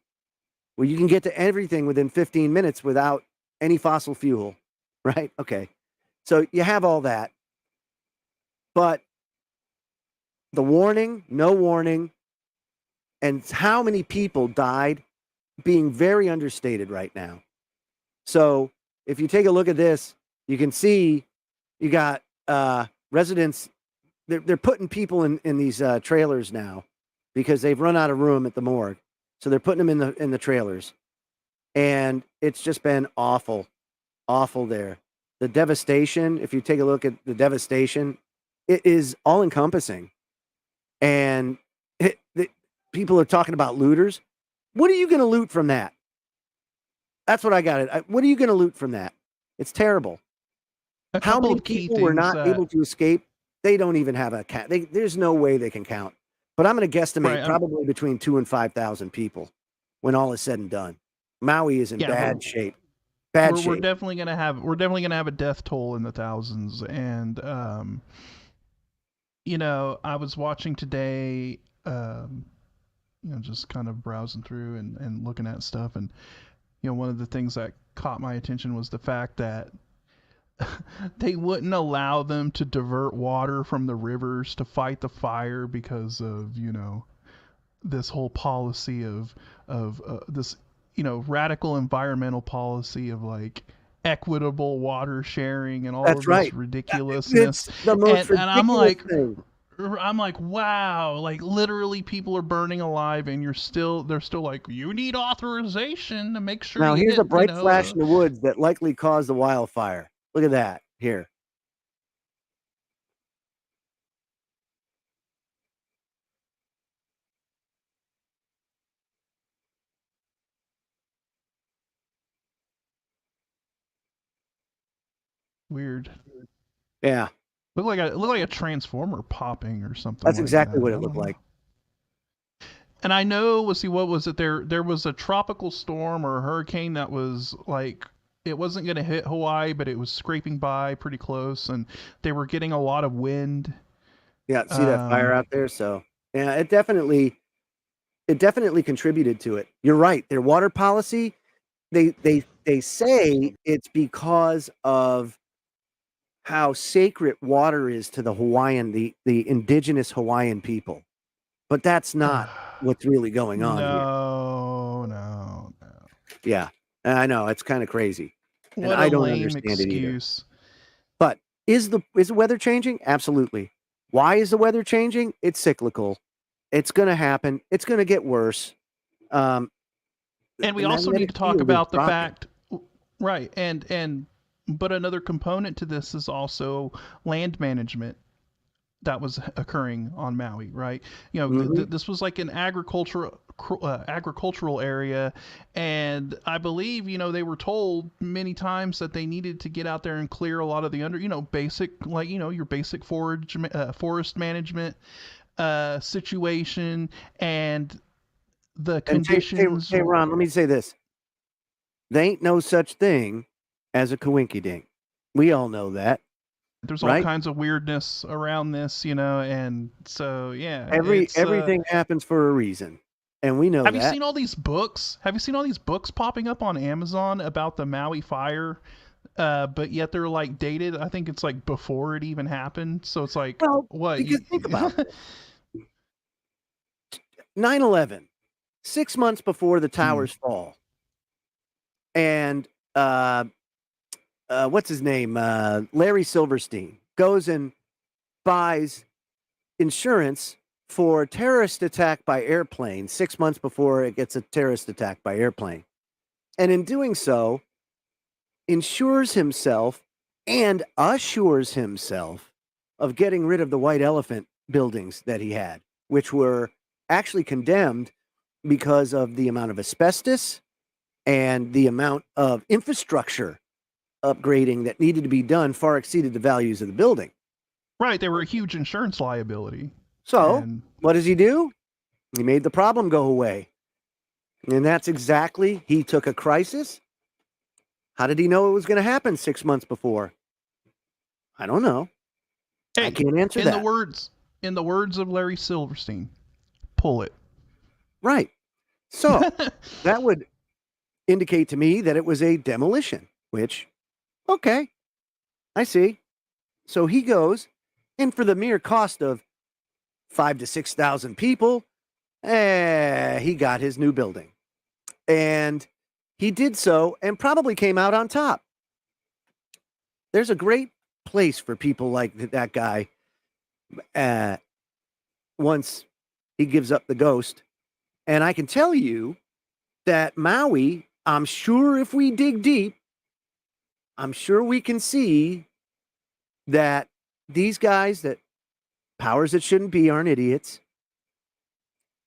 where you can get to everything within 15 minutes without any fossil fuel, right? Okay. So you have all that. But the warning, no warning, and how many people died being very understated right now. So if you take a look at this, you can see you got residents. They're putting people in these trailers now because they've run out of room at the morgue. So they're putting them in the trailers, and it's just been awful there. The devastation. If you take a look at the devastation, it is all encompassing. And people are talking about looters. What are you going to loot from that? That's what I got it. What are you going to loot from that? It's terrible. How many people were not able to escape? They don't even have a count. There's no way they can count. But I'm going to guesstimate probably between 2,000 and 5,000 people when all is said and done. Maui is in bad shape. We're definitely going to have a death toll in the thousands. And I was watching today, just kind of browsing through and looking at stuff. And, one of the things that caught my attention was the fact that they wouldn't allow them to divert water from the rivers to fight the fire because of, this whole policy of this, radical environmental policy of like equitable water sharing and all of this ridiculousness. It's the most ridiculous and I'm like, thing. I'm like, wow, like literally people are burning alive and they're still like, you need authorization to make sure. Now here's a bright flash in the woods that likely caused the wildfire. Look at that here. Weird. Yeah. Looked like a transformer popping or something. That's exactly what it looked like. And I know, what was it? There was a tropical storm or a hurricane that was like, it wasn't going to hit Hawaii, but it was scraping by pretty close, and they were getting a lot of wind. Yeah, see that fire out there? So yeah, it definitely contributed to it. You're right. Their water policy, they say it's because of how sacred water is to the Hawaiian, the indigenous Hawaiian people. But that's not what's really going on here. No. Yeah, I know. It's kind of crazy. What and a I don't lame understand excuse. it either. But is the weather changing? Absolutely. Why is the weather changing? It's cyclical. It's going to happen. It's going to get worse. And we also need to talk about the fact, right? But another component to this is also land management that was occurring on Maui, right? This was like an agricultural area, and I believe they were told many times that they needed to get out there and clear a lot of the basic, like your basic forest management situation and the conditions. Hey, Ron, let me say this: there ain't no such thing as a coinkydink. We all know that. There's all kinds of weirdness around this, and so yeah. Everything happens for a reason, and we know that. Have you seen all these books? Have you seen all these books popping up on Amazon about the Maui fire? But yet they're like dated. I think it's like before it even happened. So it's like, what? Because think about it. 9/11, 6 months before the towers fall, and what's his name? Larry Silverstein goes and buys insurance for terrorist attack by airplane 6 months before it gets a terrorist attack by airplane. And in doing so, insures himself and assures himself of getting rid of the white elephant buildings that he had, which were actually condemned because of the amount of asbestos and the amount of infrastructure upgrading that needed to be done far exceeded the values of the building. Right, they were a huge insurance liability. So And what does he do? He made the problem go away. And that's exactly, he took a crisis. How did he know it was going to happen 6 months before? I don't know. I hey, can't answer in that. the words of Larry Silverstein, pull it. Right. So that would indicate to me that it was a demolition, which, okay, I see. So he goes, and for the mere cost of 5,000 to 6,000 people, he got his new building. And he did so and probably came out on top. There's a great place for people like that guy once he gives up the ghost. And I can tell you that Maui, I'm sure if we dig deep, I'm sure we can see that these guys, that powers that shouldn't be, aren't idiots.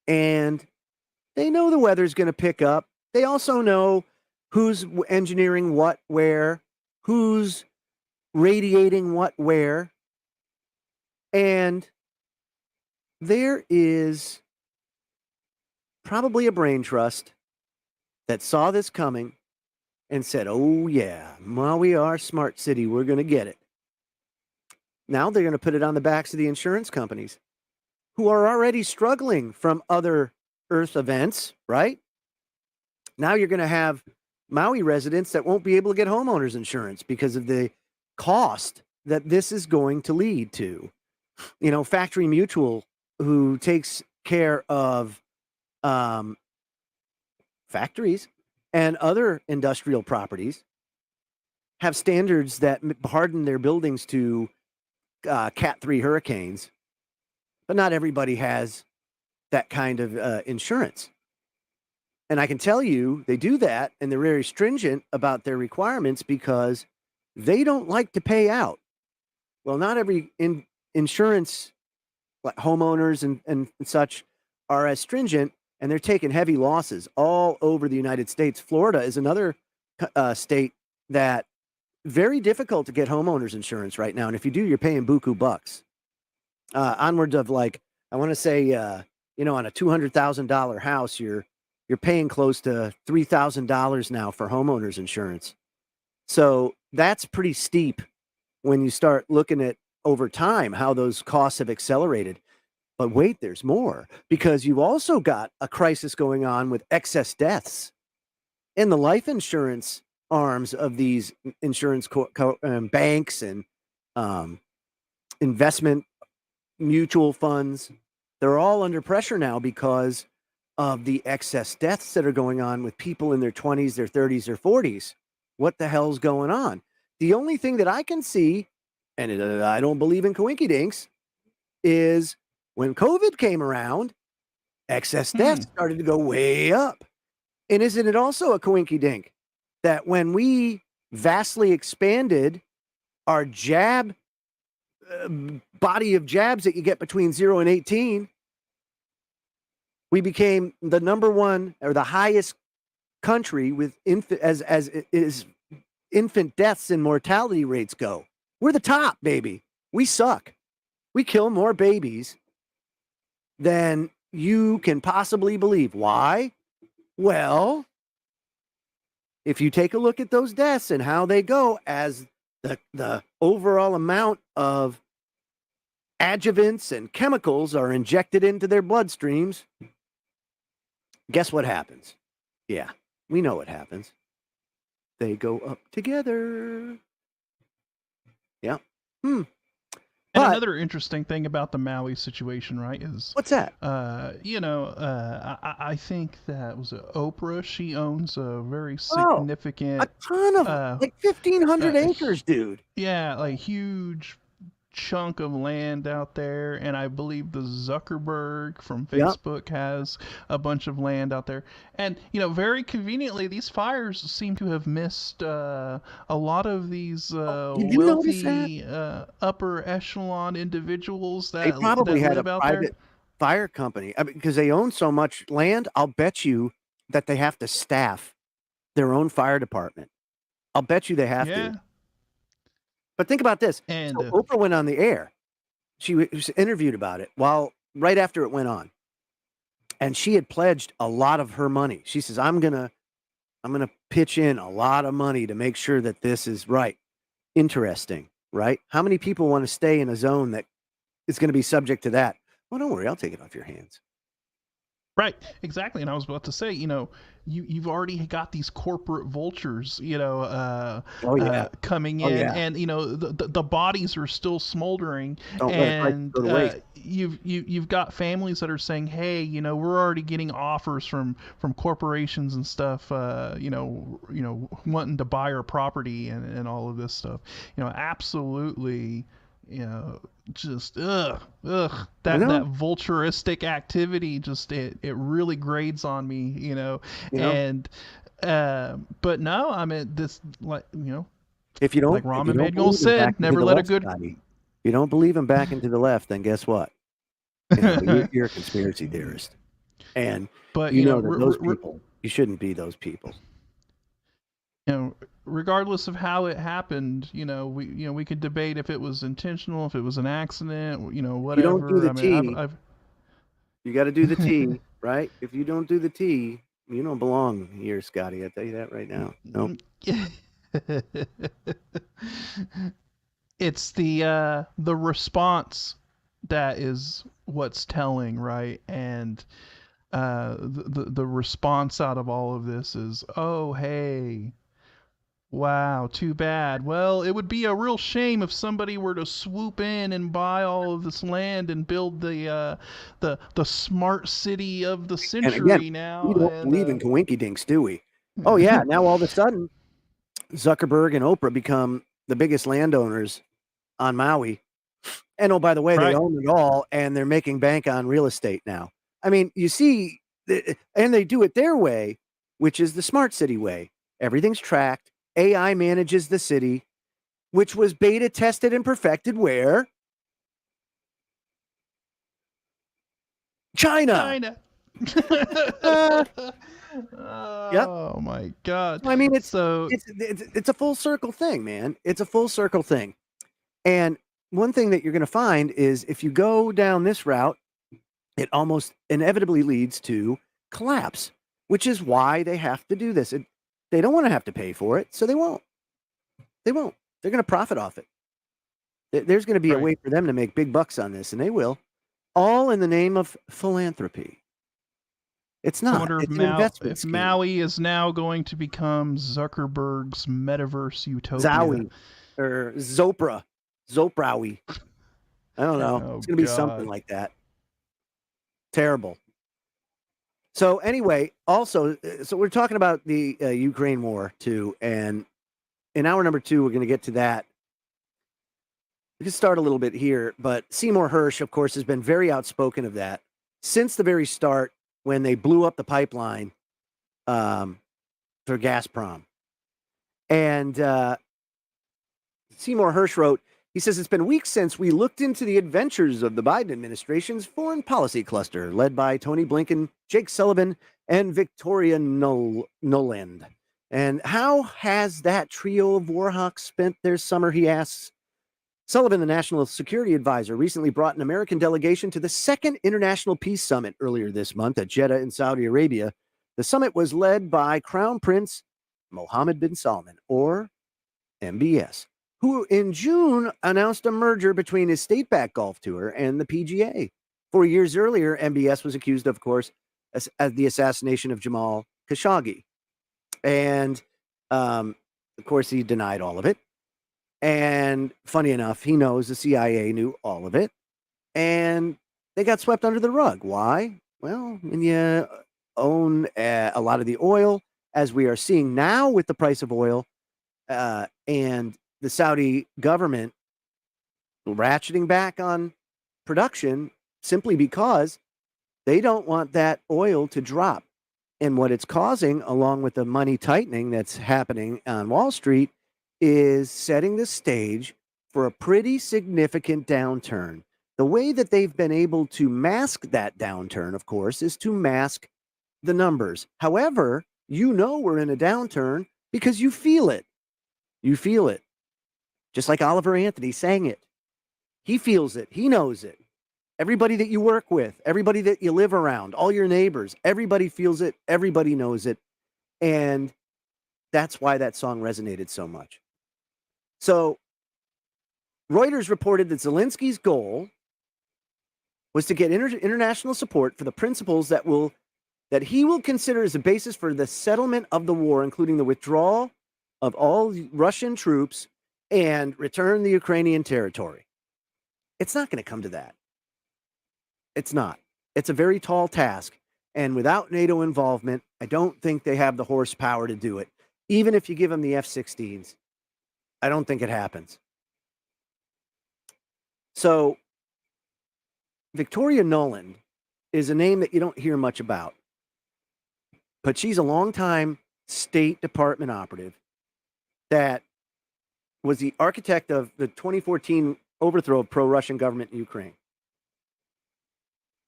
And they know the weather's going to pick up. They also know who's engineering what where, who's radiating what where. And there is probably a brain trust that saw this coming and said, oh yeah, Maui, our smart city, we're going to get it. Now they're going to put it on the backs of the insurance companies who are already struggling from other Earth events, right? Now you're going to have Maui residents that won't be able to get homeowners insurance because of the cost that this is going to lead to. You know, Factory Mutual, who takes care of factories and other industrial properties, have standards that harden their buildings to Cat 3 hurricanes, but not everybody has that kind of insurance. And I can tell you they do that, and they're very stringent about their requirements because they don't like to pay out. Well, not every insurance, like homeowners and such, are as stringent, and they're taking heavy losses all over the United States. Florida is another state that very difficult to get homeowners insurance right now. And if you do, you're paying buku bucks. Onwards of, like, I want to say, on a $200,000 house, you're paying close to $3,000 now for homeowners insurance. So that's pretty steep when you start looking at over time how those costs have accelerated. But wait, there's more, because you've also got a crisis going on with excess deaths in the life insurance arms of these insurance banks and investment mutual funds. They're all under pressure now because of the excess deaths that are going on with people in their 20s, their 30s, their 40s. What the hell's going on? The only thing that I can see, and I don't believe in coinkydinks, is when COVID came around, excess deaths started to go way up. And isn't it also a coinkydink that when we vastly expanded our jab body of jabs that you get between 0 and 18, we became the number one or the highest country with infant deaths and mortality rates go. We're the top, baby. We suck. We kill more babies than you can possibly believe. Why? Well, if you take a look at those deaths and how they go as the overall amount of adjuvants and chemicals are injected into their bloodstreams, guess what happens? Yeah, we know what happens. They go up together. Yeah. And another interesting thing about the Maui situation, right, is what's that? I think that was Oprah. She owns a very significant, a ton of like 1,500 acres, dude. Yeah, like huge chunk of land out there, and I believe the Zuckerberg from Facebook has a bunch of land out there. And very conveniently, these fires seem to have missed a lot of these wealthy upper echelon individuals that they probably had a private there. Fire company, because they own so much land. I'll bet you that they have to staff their own fire department. I'll bet you they have to. But think about this. And so Oprah went on the air. She was interviewed about it right after it went on. And she had pledged a lot of her money. She says, I'm gonna pitch in a lot of money to make sure that this is right. Interesting, right? How many people want to stay in a zone that is going to be subject to that? Well, don't worry, I'll take it off your hands. Right, exactly. And I was about to say, you've already got these corporate vultures, coming in, and the bodies are still smoldering, and you've got families that are saying, hey, we're already getting offers from corporations and stuff, wanting to buy our property and all of this stuff, absolutely. Just that vulturistic activity, just it really grades on me, and but no, I mean, this, if you don't, like Rahm Emanuel said, never let a good. If you don't believe him back into the left, then guess what? You're a conspiracy theorist, and those people, you shouldn't be those people. Regardless of how it happened, we could debate if it was intentional, if it was an accident, whatever. You don't do the T. You got to do the T, right? If you don't do the T, you don't belong here, Scotty. I tell you that right now. No. It's the response that is what's telling, right? And the response out of all of this is, oh, hey. Wow, too bad. Well, it would be a real shame if somebody were to swoop in and buy all of this land and build the smart city of the century. And again, now. We don't believe in coinky dinks, do we? Oh yeah, now all of a sudden, Zuckerberg and Oprah become the biggest landowners on Maui. And oh, by the way, they own it all, and they're making bank on real estate now. I mean, you see, and they do it their way, which is the smart city way. Everything's tracked. AI manages the city, which was beta tested and perfected where? China. Oh my God. I mean, it's a full circle thing, man. It's a full circle thing. And one thing that you're going to find is if you go down this route, it almost inevitably leads to collapse, which is why they have to do this. They don't want to have to pay for it, so they won't. They're going to profit off it. There's going to be a way for them to make big bucks on this, and they will. All in the name of philanthropy. It's not. I wonder if Maui is now going to become Zuckerberg's metaverse utopia. Zowie. Or Zopra. Zoprawi. I don't know. It's going to be something like that. Terrible. So anyway, also, so we're talking about the Ukraine war too, and in hour number 2, we're going to get to that. We can start a little bit here, but Seymour Hersh, of course, has been very outspoken of that since the very start when they blew up the pipeline for Gazprom. And Seymour Hersh wrote, he says, it's been weeks since we looked into the adventures of the Biden administration's foreign policy cluster, led by Tony Blinken, Jake Sullivan, and Victoria Nuland. And how has that trio of warhawks spent their summer, he asks. Sullivan, the National Security Advisor, recently brought an American delegation to the Second International Peace Summit earlier this month at Jeddah in Saudi Arabia. The summit was led by Crown Prince Mohammed bin Salman, or MBS, who in June announced a merger between his state-backed golf tour and the PGA. 4 years earlier, MBS was accused, of course, as the assassination of Jamal Khashoggi. And, of course, he denied all of it. And funny enough, he knows the CIA knew all of it. And they got swept under the rug. Why? Well, when you own a lot of the oil, as we are seeing now with the price of oil, and the Saudi government ratcheting back on production simply because they don't want that oil to drop. And what it's causing, along with the money tightening that's happening on Wall Street, is setting the stage for a pretty significant downturn. The way that they've been able to mask that downturn, of course, is to mask the numbers. However, we're in a downturn because you feel it. You feel it. Just like Oliver Anthony sang it. He feels it. He knows it. Everybody that you work with, everybody that you live around, all your neighbors, everybody feels it. Everybody knows it. And that's why that song resonated so much. So Reuters reported that Zelensky's goal was to get international support for the principles that he will consider as a basis for the settlement of the war, including the withdrawal of all Russian troops and return the Ukrainian territory. It's not going to come to that. It's not. It's a very tall task. And without NATO involvement, I don't think they have the horsepower to do it. Even if you give them the F-16s, I don't think it happens. So Victoria Nuland is a name that you don't hear much about. But she's a longtime State Department operative that was the architect of the 2014 overthrow of pro-Russian government in Ukraine.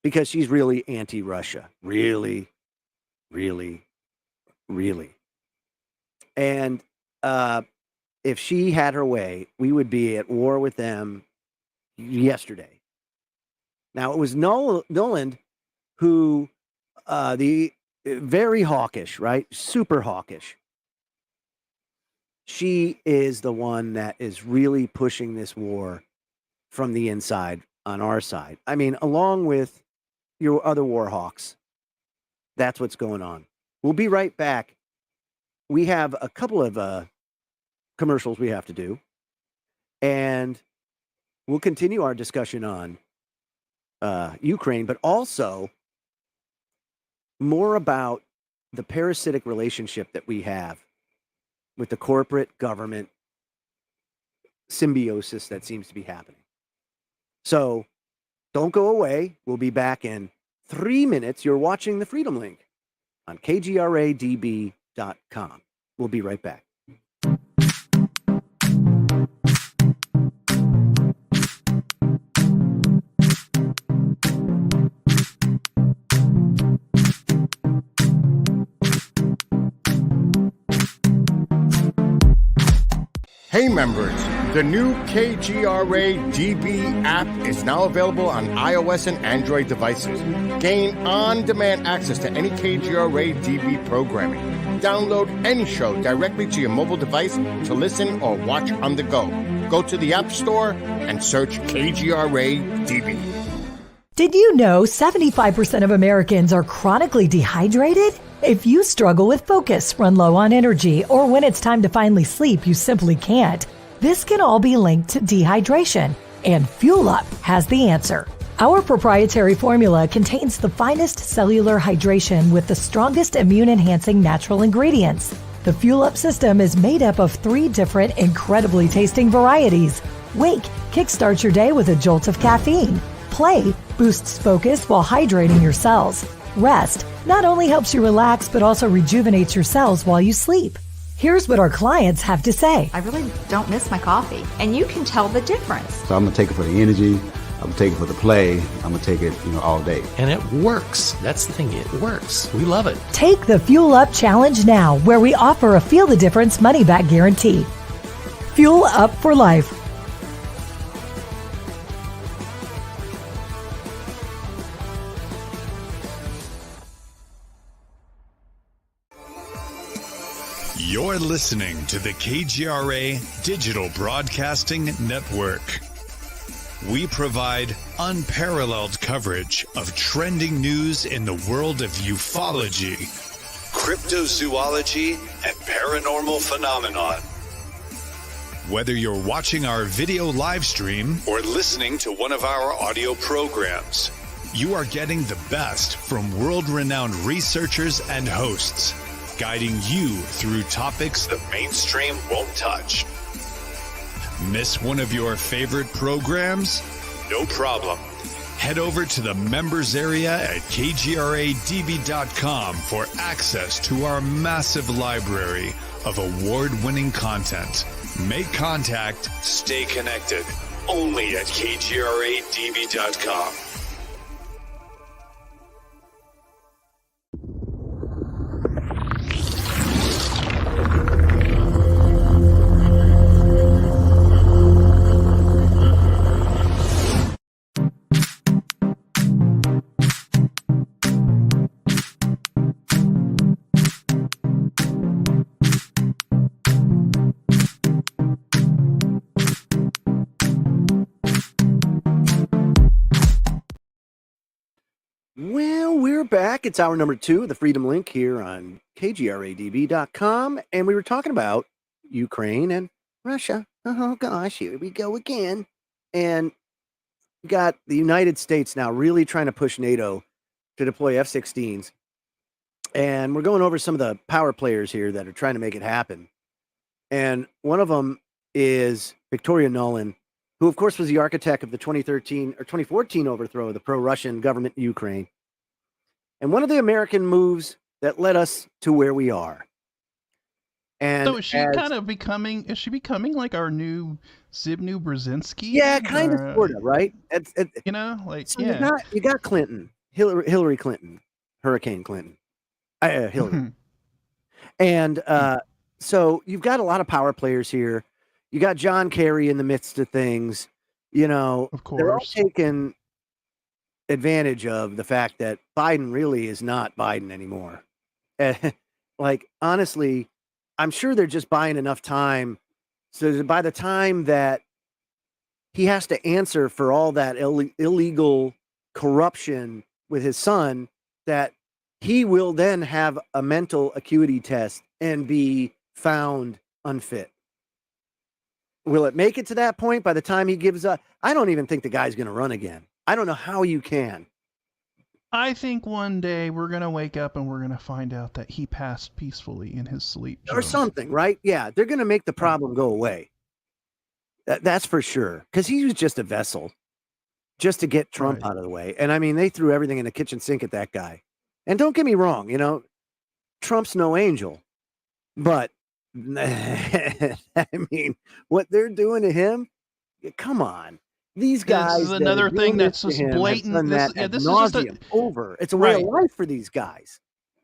Because she's really anti-Russia. Really, really, really. And if she had her way, we would be at war with them yesterday. Now, it was Nuland who, the very hawkish, right? Super hawkish. She is the one that is really pushing this war from the inside on our side. I mean, along with your other war hawks. That's what's going on. We'll be right back. We have a couple of commercials we have to do. And we'll continue our discussion on Ukraine, but also more about the parasitic relationship that we have with the corporate government symbiosis that seems to be happening. So don't go away. We'll be back in 3 minutes. You're watching the Freedom Link on kgradb.com. We'll be right back. Hey members, the new KGRA DB app is now available on iOS and Android devices. Gain on-demand access to any KGRA DB programming. Download any show directly to your mobile device to listen or watch on the go. Go to the App Store and search KGRA DB. Did you know 75% of Americans are chronically dehydrated? If you struggle with focus, run low on energy, or when it's time to finally sleep, you simply can't, this can all be linked to dehydration, and Fuel Up has the answer. Our proprietary formula contains the finest cellular hydration with the strongest immune-enhancing natural ingredients. The Fuel Up system is made up of 3 different incredibly tasting varieties. Wake kickstarts your day with a jolt of caffeine. Play boosts focus while hydrating your cells. Rest not only helps you relax, but also rejuvenates your cells while you sleep. Here's what our clients have to say. I really don't miss my coffee, and you can tell the difference. So I'm going to take it for the energy. I'm going to take it for the play. I'm going to take it, all day. And it works. That's the thing. It works. We love it. Take the Fuel Up Challenge now, where we offer a Feel the Difference money-back guarantee. Fuel Up for life. You're listening to the KGRA Digital Broadcasting Network. We provide unparalleled coverage of trending news in the world of ufology, cryptozoology, and paranormal phenomenon. Whether you're watching our video live stream or listening to one of our audio programs, you are getting the best from world-renowned researchers and hosts, guiding you through topics the mainstream won't touch. Miss one of your favorite programs? No problem. Head over to the members area at kgradb.com for access to our massive library of award-winning content. Make contact, stay connected, only at kgradb.com. back. It's hour number 2 of the Freedom Link here on KGRADB.com. And we were talking about Ukraine and Russia. Oh, gosh, here we go again. And you got the United States now really trying to push NATO to deploy F-16s. And we're going over some of the power players here that are trying to make it happen. And one of them is Victoria Nuland, who, of course, was the architect of the 2014 overthrow of the pro-Russian government in Ukraine. And one of the American moves that led us to where we are. And so is she becoming like our new Zbigniew Brzezinski? Yeah, kind of, sort of, right? So you got Clinton, Hillary Clinton, Hurricane Clinton, Hillary. And so you've got a lot of power players here. You got John Kerry in the midst of things. Of course. They're all taking advantage of the fact that Biden really is not Biden anymore. Like, honestly, I'm sure they're just buying enough time so that by the time that he has to answer for all that illegal corruption with his son, that he will then have a mental acuity test and be found unfit. Will it make it to that point by the time he gives up? I don't even think the guy's going to run again. I don't know how you can. I think one day we're going to wake up and we're going to find out that he passed peacefully in his sleep. Or something, right? Yeah, they're going to make the problem go away. That's for sure. Because he was just a vessel just to get Trump out of the way. And I mean, they threw everything in the kitchen sink at that guy. And don't get me wrong, Trump's no angel. But, I mean, what they're doing to him, come on. These guys. This is another thing that's just blatant. This is just over. It's a way of life for these guys.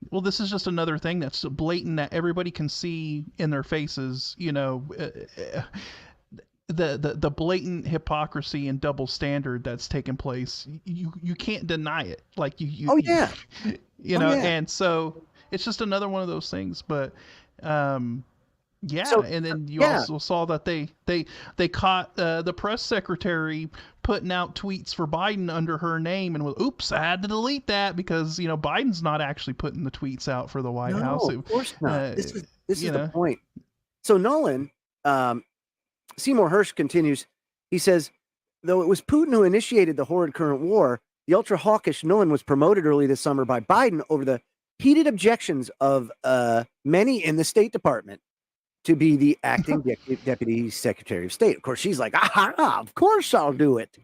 Well, this is just another thing that's blatant that everybody can see in their faces. The blatant hypocrisy and double standard that's taken place. You can't deny it. Like and so it's just another one of those things. But and then you also saw that they caught the press secretary putting out tweets for Biden under her name, and oops, I had to delete that because Biden's not actually putting the tweets out for the White House. Of course not. This is the point. So Nuland, Seymour Hersh continues. He says, though it was Putin who initiated the horrid current war, the ultra hawkish Nuland was promoted early this summer by Biden over the heated objections of many in the State Department to be the acting deputy secretary of state. Of course, she's like, of course I'll do it.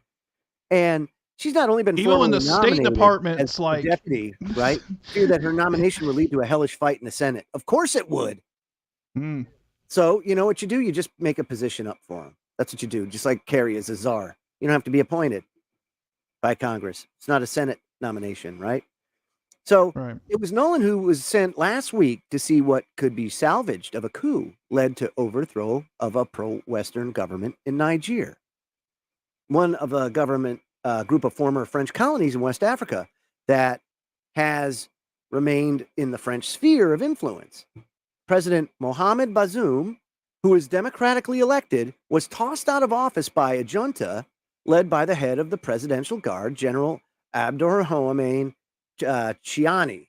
And she's not only been even when the State Department's like deputy, right? Fear that her nomination would lead to a hellish fight in the Senate. Of course it would. So you know what you do? You just make a position up for him. That's what you do. Just like Kerry is a czar. You don't have to be appointed by Congress. It's not a Senate nomination, right? So It was Nuland who was sent last week to see what could be salvaged of a coup led to overthrow of a pro-Western government in Niger, one of a government group of former French colonies in West Africa that has remained in the French sphere of influence. President Mohamed Bazoum, who was democratically elected, was tossed out of office by a junta led by the head of the Presidential Guard, General Abdourahmane Chiani.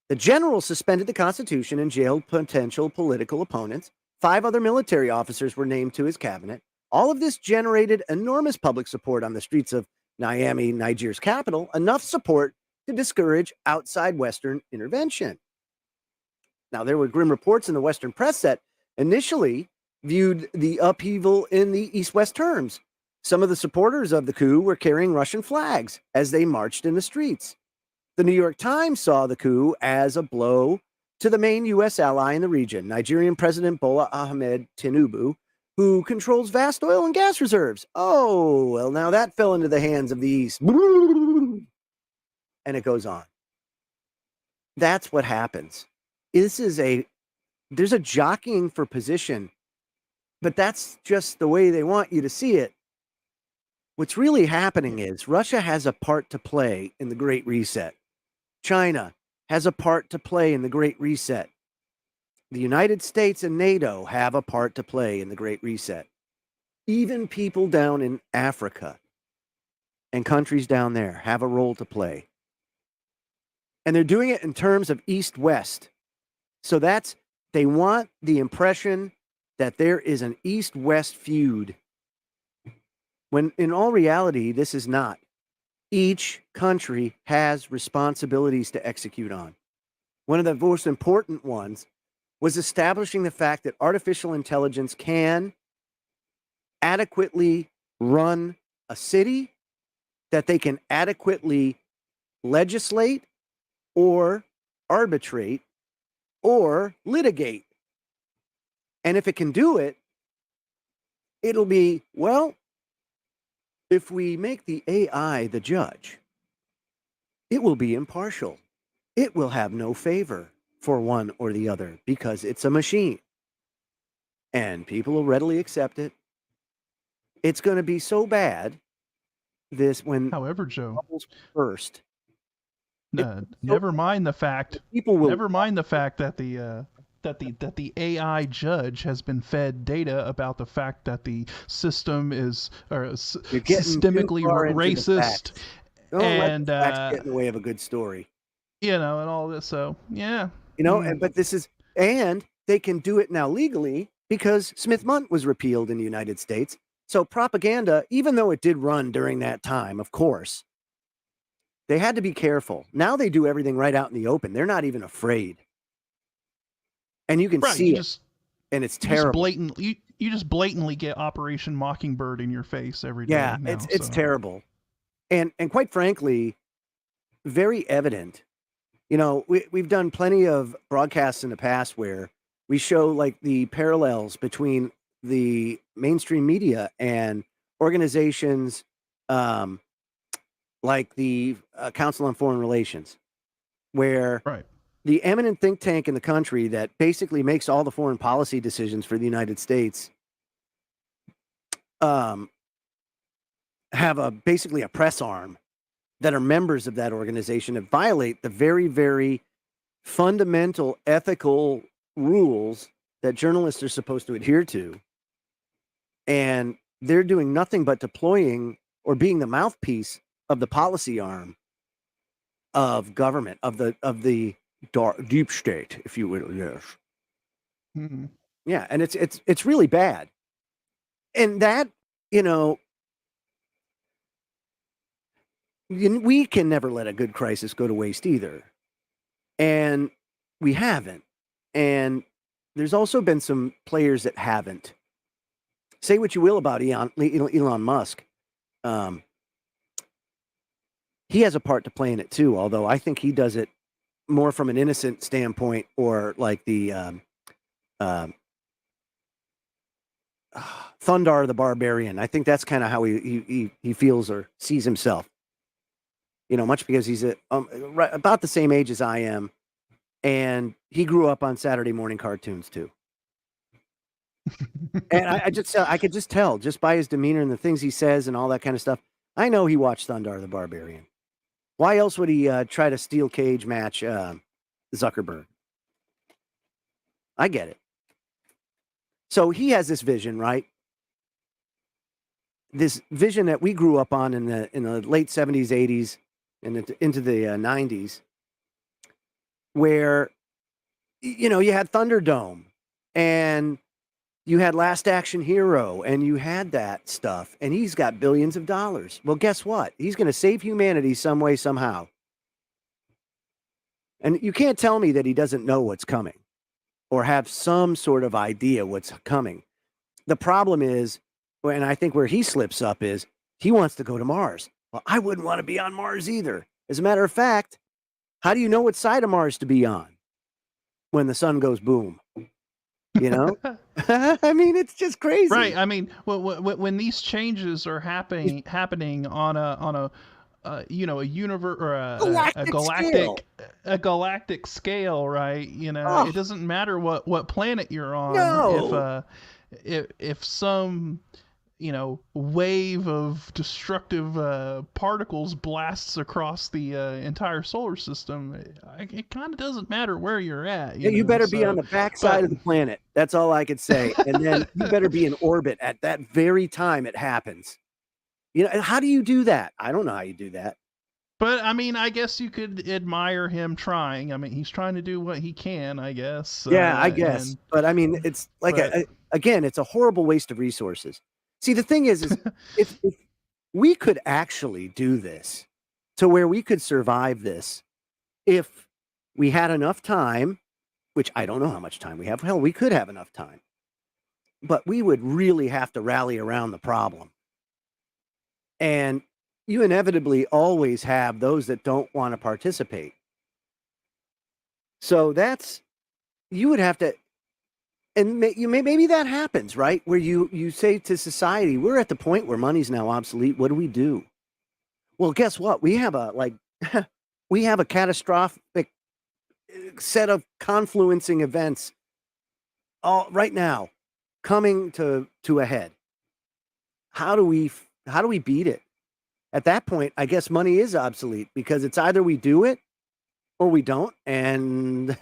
The general suspended the Constitution and jailed potential political opponents. 5 other military officers were named to his cabinet. All of this generated enormous public support on the streets of Niamey, Niger's capital, enough support to discourage outside Western intervention. Now, there were grim reports in the Western press that initially viewed the upheaval in the East-West terms. Some of the supporters of the coup were carrying Russian flags as they marched in the streets. The New York Times saw the coup as a blow to the main U.S. ally in the region, Nigerian President Bola Ahmed Tinubu, who controls vast oil and gas reserves. Oh, well, now that fell into the hands of the East. And it goes on. That's what happens. There's a jockeying for position, but that's just the way they want you to see it. What's really happening is Russia has a part to play in the Great Reset. China has a part to play in the Great Reset. The United States and NATO have a part to play in the Great Reset. Even people down in Africa and countries down there have a role to play. And they're doing it in terms of East-West. So they want the impression that there is an East-West feud. When in all reality, this is not. Each country has responsibilities to execute on. One of the most important ones was establishing the fact that artificial intelligence can adequately run a city, that they can adequately legislate or arbitrate or litigate. And if it can do it, it'll be, well, if we make the AI the judge, it will be impartial. It will have no favor for one or the other because it's a machine. And people will readily accept it. It's going to be so bad, However, Joe, first. Never mind the fact that the AI judge has been fed data about the fact that the system is systemically racist, and that's getting in the way of a good story. And all this. So yeah, but and they can do it now legally because Smith-Mundt was repealed in the United States. So propaganda, even though it did run during that time, of course, they had to be careful. Now they do everything right out in the open. They're not even afraid. And you can see it. And it's terrible. You just blatantly get Operation Mockingbird in your face every day. Yeah, now, it's terrible. And quite frankly, very evident. We've done plenty of broadcasts in the past where we show like the parallels between the mainstream media and organizations like the Council on Foreign Relations, where the eminent think tank in the country that basically makes all the foreign policy decisions for the United States have basically a press arm that are members of that organization that violate the very, very fundamental ethical rules that journalists are supposed to adhere to. And they're doing nothing but deploying or being the mouthpiece of the policy arm of government, of the deep state, if you will. Yes. Mm-hmm. Yeah, and it's really bad. And that, we can never let a good crisis go to waste either. And we haven't. And there's also been some players that haven't. Say what you will about Elon Musk. He has a part to play in it too, although I think he does it more from an innocent standpoint, or like the Thundar the Barbarian. I think that's kind of how he feels or sees himself. Much because he's right about the same age as I am, and he grew up on Saturday morning cartoons too. And I could just tell just by his demeanor and the things he says and all that kind of stuff. I know he watched Thundar the Barbarian. Why else would he try to steel cage match Zuckerberg? I get it. So he has this vision, right? This vision that we grew up on in the late 70s, 80s, and into the 90s, where you had Thunderdome and you had Last Action Hero and you had that stuff, and he's got billions of dollars. Well, guess what? He's going to save humanity some way, somehow. And you can't tell me that he doesn't know what's coming or have some sort of idea what's coming. The problem is, and I think where he slips up is, he wants to go to Mars. Well, I wouldn't want to be on Mars either. As a matter of fact, how do you know what side of Mars to be on when the sun goes boom? I mean, it's just crazy, right? I mean, when these changes are happening on a universe or a galactic scale, right? It doesn't matter what planet you're on. No. If some wave of destructive particles blasts across the entire solar system, it kind of doesn't matter where you're at. You better be on the backside of the planet. That's all I could say. And then you better be in orbit at that very time it happens. How do you do that? I don't know how you do that. But I mean, I guess you could admire him trying. I mean, he's trying to do what he can, I guess. Yeah, I guess. But I mean, it's like again, it's a horrible waste of resources. See, the thing is if we could actually do this to where we could survive this if we had enough time, which I don't know how much time we have. Hell, we could have enough time. But we would really have to rally around the problem. And you inevitably always have those that don't want to participate. So you would have to, and maybe that happens, right? Where you say to society, we're at the point where money's now obsolete. What do we do? Well, guess what? We have we have a catastrophic set of confluencing events all right now coming to a head. How do we beat it? At that point, I guess money is obsolete because it's either we do it or we don't, and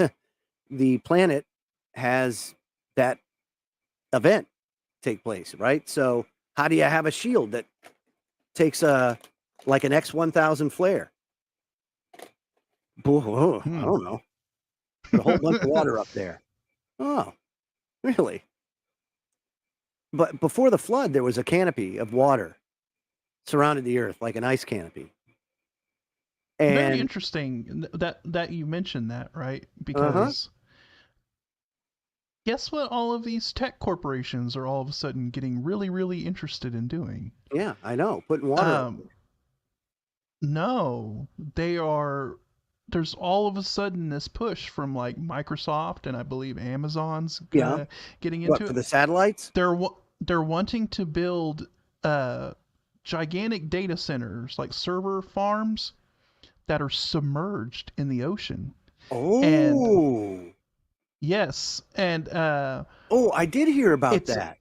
the planet has that event take place, right? So how do you have a shield that takes like an X-1000 flare? I don't know. Put a whole bunch of water up there. Oh, really? But before the flood, there was a canopy of water surrounded the earth like an ice canopy. And very interesting that you mentioned that, right? Because guess what all of these tech corporations are all of a sudden getting really, really interested in doing? Yeah, I know. Putting water up. No, there's all of a sudden this push from like Microsoft and I believe Amazon's getting into it. For the satellites? They're wanting to build gigantic data centers, like server farms that are submerged in the ocean. Oh. And yes, and I did hear about that.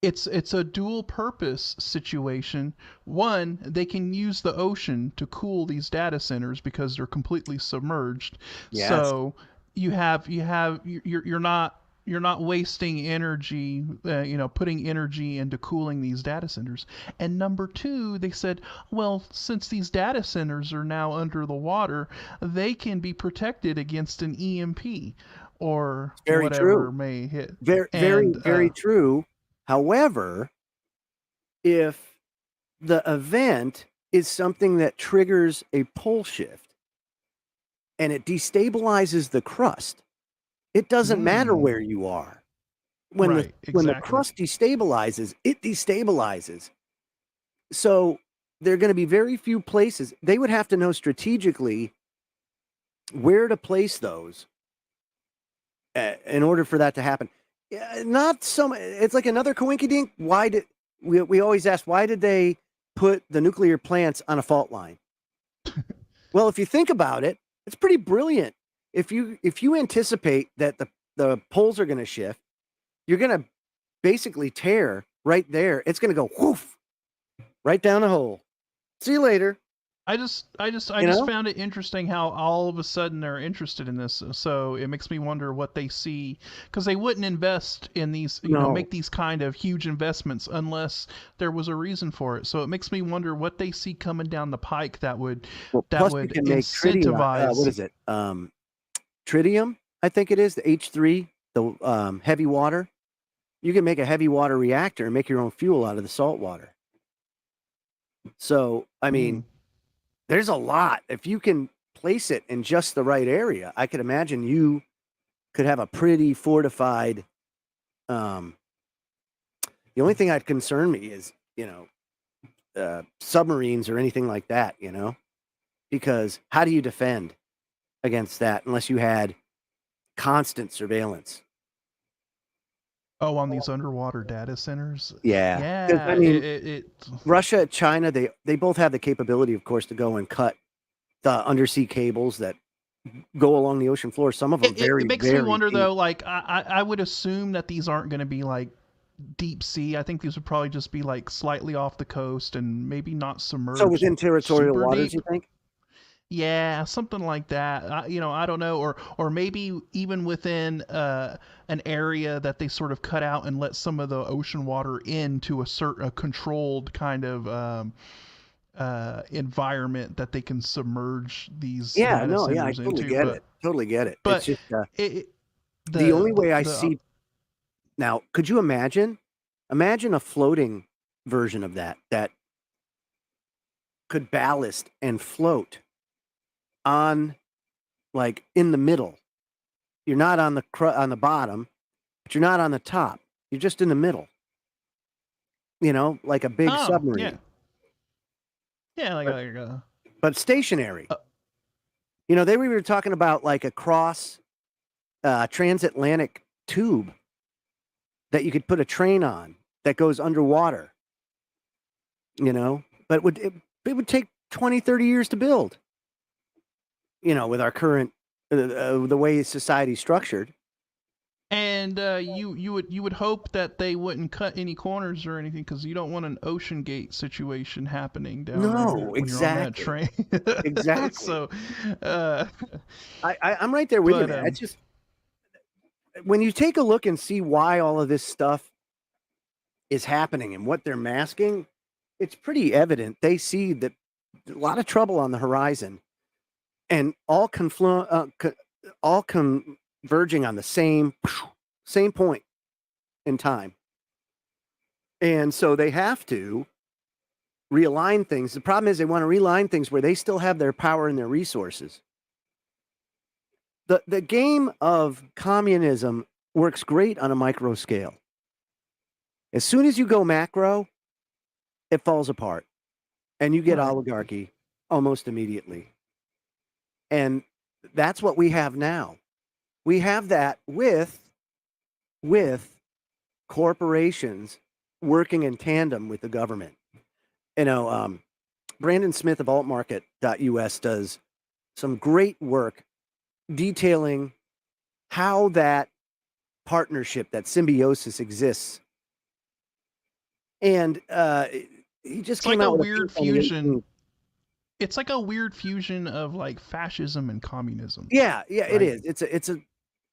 It's a dual purpose situation. One, they can use the ocean to cool these data centers because they're completely submerged. Yes. So you're not wasting energy, putting energy into cooling these data centers. And number two, they said, well, since these data centers are now under the water, they can be protected against an EMP or whatever may hit. Very true. However, if the event is something that triggers a pole shift and it destabilizes the crust, it doesn't matter where you are. When the crust destabilizes, it destabilizes. So there are going to be very few places. They would have to know strategically where to place those in order for that to happen. It's like another coinkydink. Why did we always ask, why did they put the nuclear plants on a fault line? Well, if you think about it, it's pretty brilliant. If you anticipate that the poles are going to shift, you're going to basically tear right there. It's going to go whoof right down the hole. See you later. I just found it interesting how all of a sudden they're interested in this. So it makes me wonder what they see, because they wouldn't invest in these, make these kind of huge investments unless there was a reason for it. So it makes me wonder what they see coming down the pike that would incentivize. What is it? Tritium, I think it is, the H3, the heavy water. You can make a heavy water reactor and make your own fuel out of the salt water. So, I mean, there's a lot. If you can place it in just the right area, I could imagine you could have a pretty fortified. The only thing that concern me is, submarines or anything like that, because how do you defend against that unless you had constant surveillance? Oh, on these underwater data centers? Yeah. Yeah. I mean, Russia, China, they both have the capability, of course, to go and cut the undersea cables that go along the ocean floor. Some of them it makes me wonder, though, like, I would assume that these aren't going to be, like, deep sea. I think these would probably just be, like, slightly off the coast and maybe not submerged. So within territorial waters, deep. You think? Yeah, something like that. I don't know, or maybe even within an area that they sort of cut out and let some of the ocean water into a controlled kind of environment that they can submerge these Yeah, data no, yeah, I centers totally into. get But it. Totally get it. It's but just it, the only way I the see now. Could you imagine? Imagine a floating version of that could ballast and float on, like, in the middle. You're not on the bottom, but you're not on the top. You're just in the middle. Like a big submarine, like but a but stationary. uh, They were talking about like a cross transatlantic tube that you could put a train on that goes underwater. But it would take 20, 30 years to build. With our current the way society's structured. and you would hope that they wouldn't cut any corners or anything, because you don't want an Ocean Gate situation happening down there No, when you're on that exactly. train. Exactly. So, I'm right there with you, but man. It's just when you take a look and see why all of this stuff is happening and what they're masking, it's pretty evident. They see that a lot of trouble on the horizon, and all converging on the same point in time. And so they have to realign things. The problem is they want to realign things where they still have their power and their resources. The game of communism works great on a micro scale. As soon as you go macro, it falls apart, and you get oligarchy almost immediately. And that's what we have now. We have that with corporations working in tandem with the government. Brandon Smith of altmarket.us does some great work detailing how that partnership, that symbiosis exists. And he just it's came like out a with weird piece on the fusion. 18th. It's like a weird fusion of like fascism and communism. Yeah, it right? is.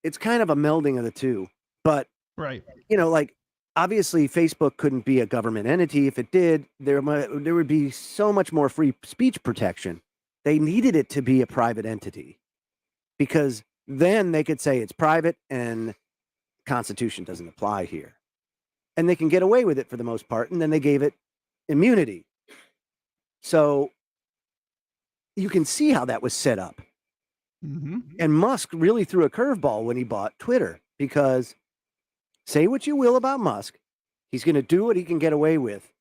It's kind of a melding of the two. But Right. like, obviously Facebook couldn't be a government entity. If it did, there would be so much more free speech protection. They needed it to be a private entity, because then they could say it's private and Constitution doesn't apply here. And they can get away with it for the most part, and then they gave it immunity. So you can see how that was set up. Mm-hmm. And Musk really threw a curveball when he bought Twitter, because say what you will about Musk, he's going to do what he can get away with,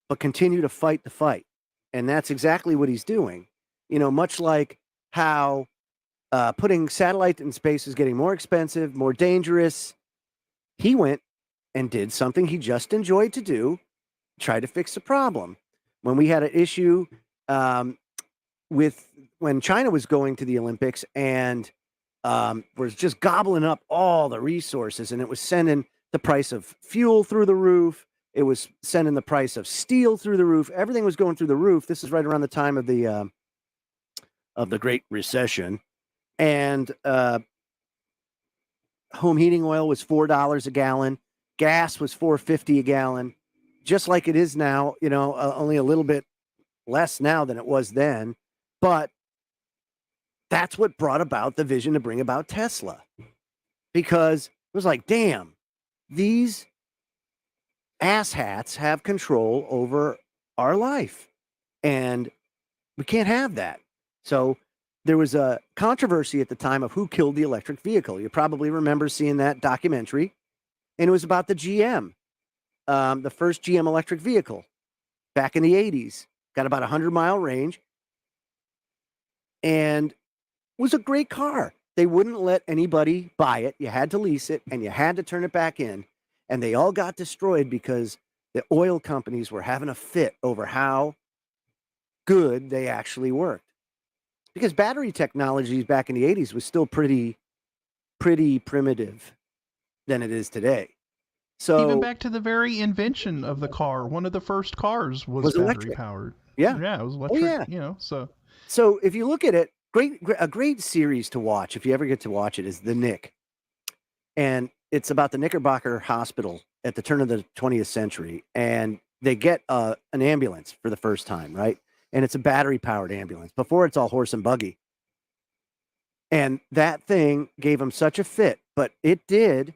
but continue to fight the fight. And that's exactly what he's doing. Much like how putting satellite in space is getting more expensive, more dangerous. He went and did something he just enjoyed to do, try to fix the problem. When we had an issue with when China was going to the Olympics and was just gobbling up all the resources, and it was sending the price of fuel through the roof. It was sending the price of steel through the roof. Everything was going through the roof. This is right around the time of the Great Recession. And home heating oil was $4 a gallon. Gas was $4.50 a gallon, just like it is now. Only a little bit less now than it was then. But that's what brought about the vision to bring about Tesla, because it was like, damn, these asshats have control over our life, and we can't have that. So there was a controversy at the time of who killed the electric vehicle. You probably remember seeing that documentary, and it was about the GM, the first GM electric vehicle back in the 80s. Got about 100-mile range, and was a great car. They wouldn't let anybody buy it. You had to lease it, and you had to turn it back in. And they all got destroyed because the oil companies were having a fit over how good they actually worked. Because battery technologies back in the 80s was still pretty primitive than it is today. So even back to the very invention of the car, one of the first cars was battery electric. powered. Yeah. Yeah, it was electric. Oh, yeah. So if you look at it, a great series to watch, if you ever get to watch it, is The Nick. And it's about the Knickerbocker Hospital at the turn of the 20th century. And they get an ambulance for the first time, right? and it's a battery-powered ambulance. Before, it's all horse and buggy. And that thing gave them such a fit, but it did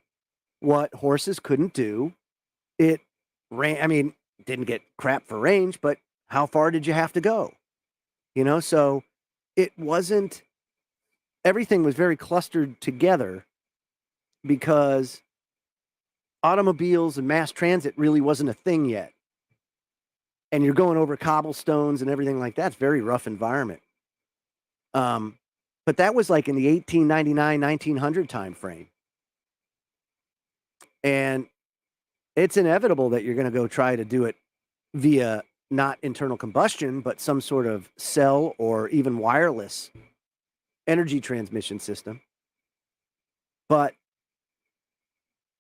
what horses couldn't do. It ran, I mean, didn't get crap for range, but how far did you have to go? You know, so it wasn't, everything was very clustered together because automobiles and mass transit really wasn't a thing yet. And you're going over cobblestones and everything like that. It's a very rough environment. But that was like in the 1899, 1900 time frame. And it's inevitable that you're going to go try to do it via not internal combustion, but some sort of cell or even wireless energy transmission system. But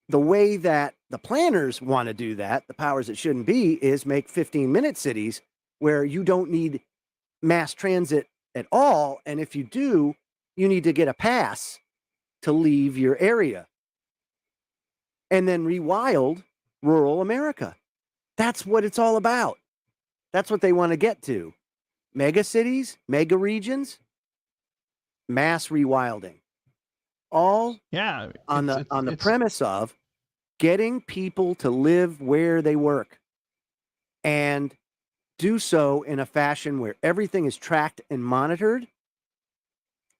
the way that the planners want to do that, the powers that shouldn't be, is make 15-minute cities where you don't need mass transit at all. And if you do, you need to get a pass to leave your area. And then rewild rural America. That's what it's all about. That's what they want to get to. Mega cities, mega regions, mass rewilding. All on the premise of getting people to live where they work and do so in a fashion where everything is tracked and monitored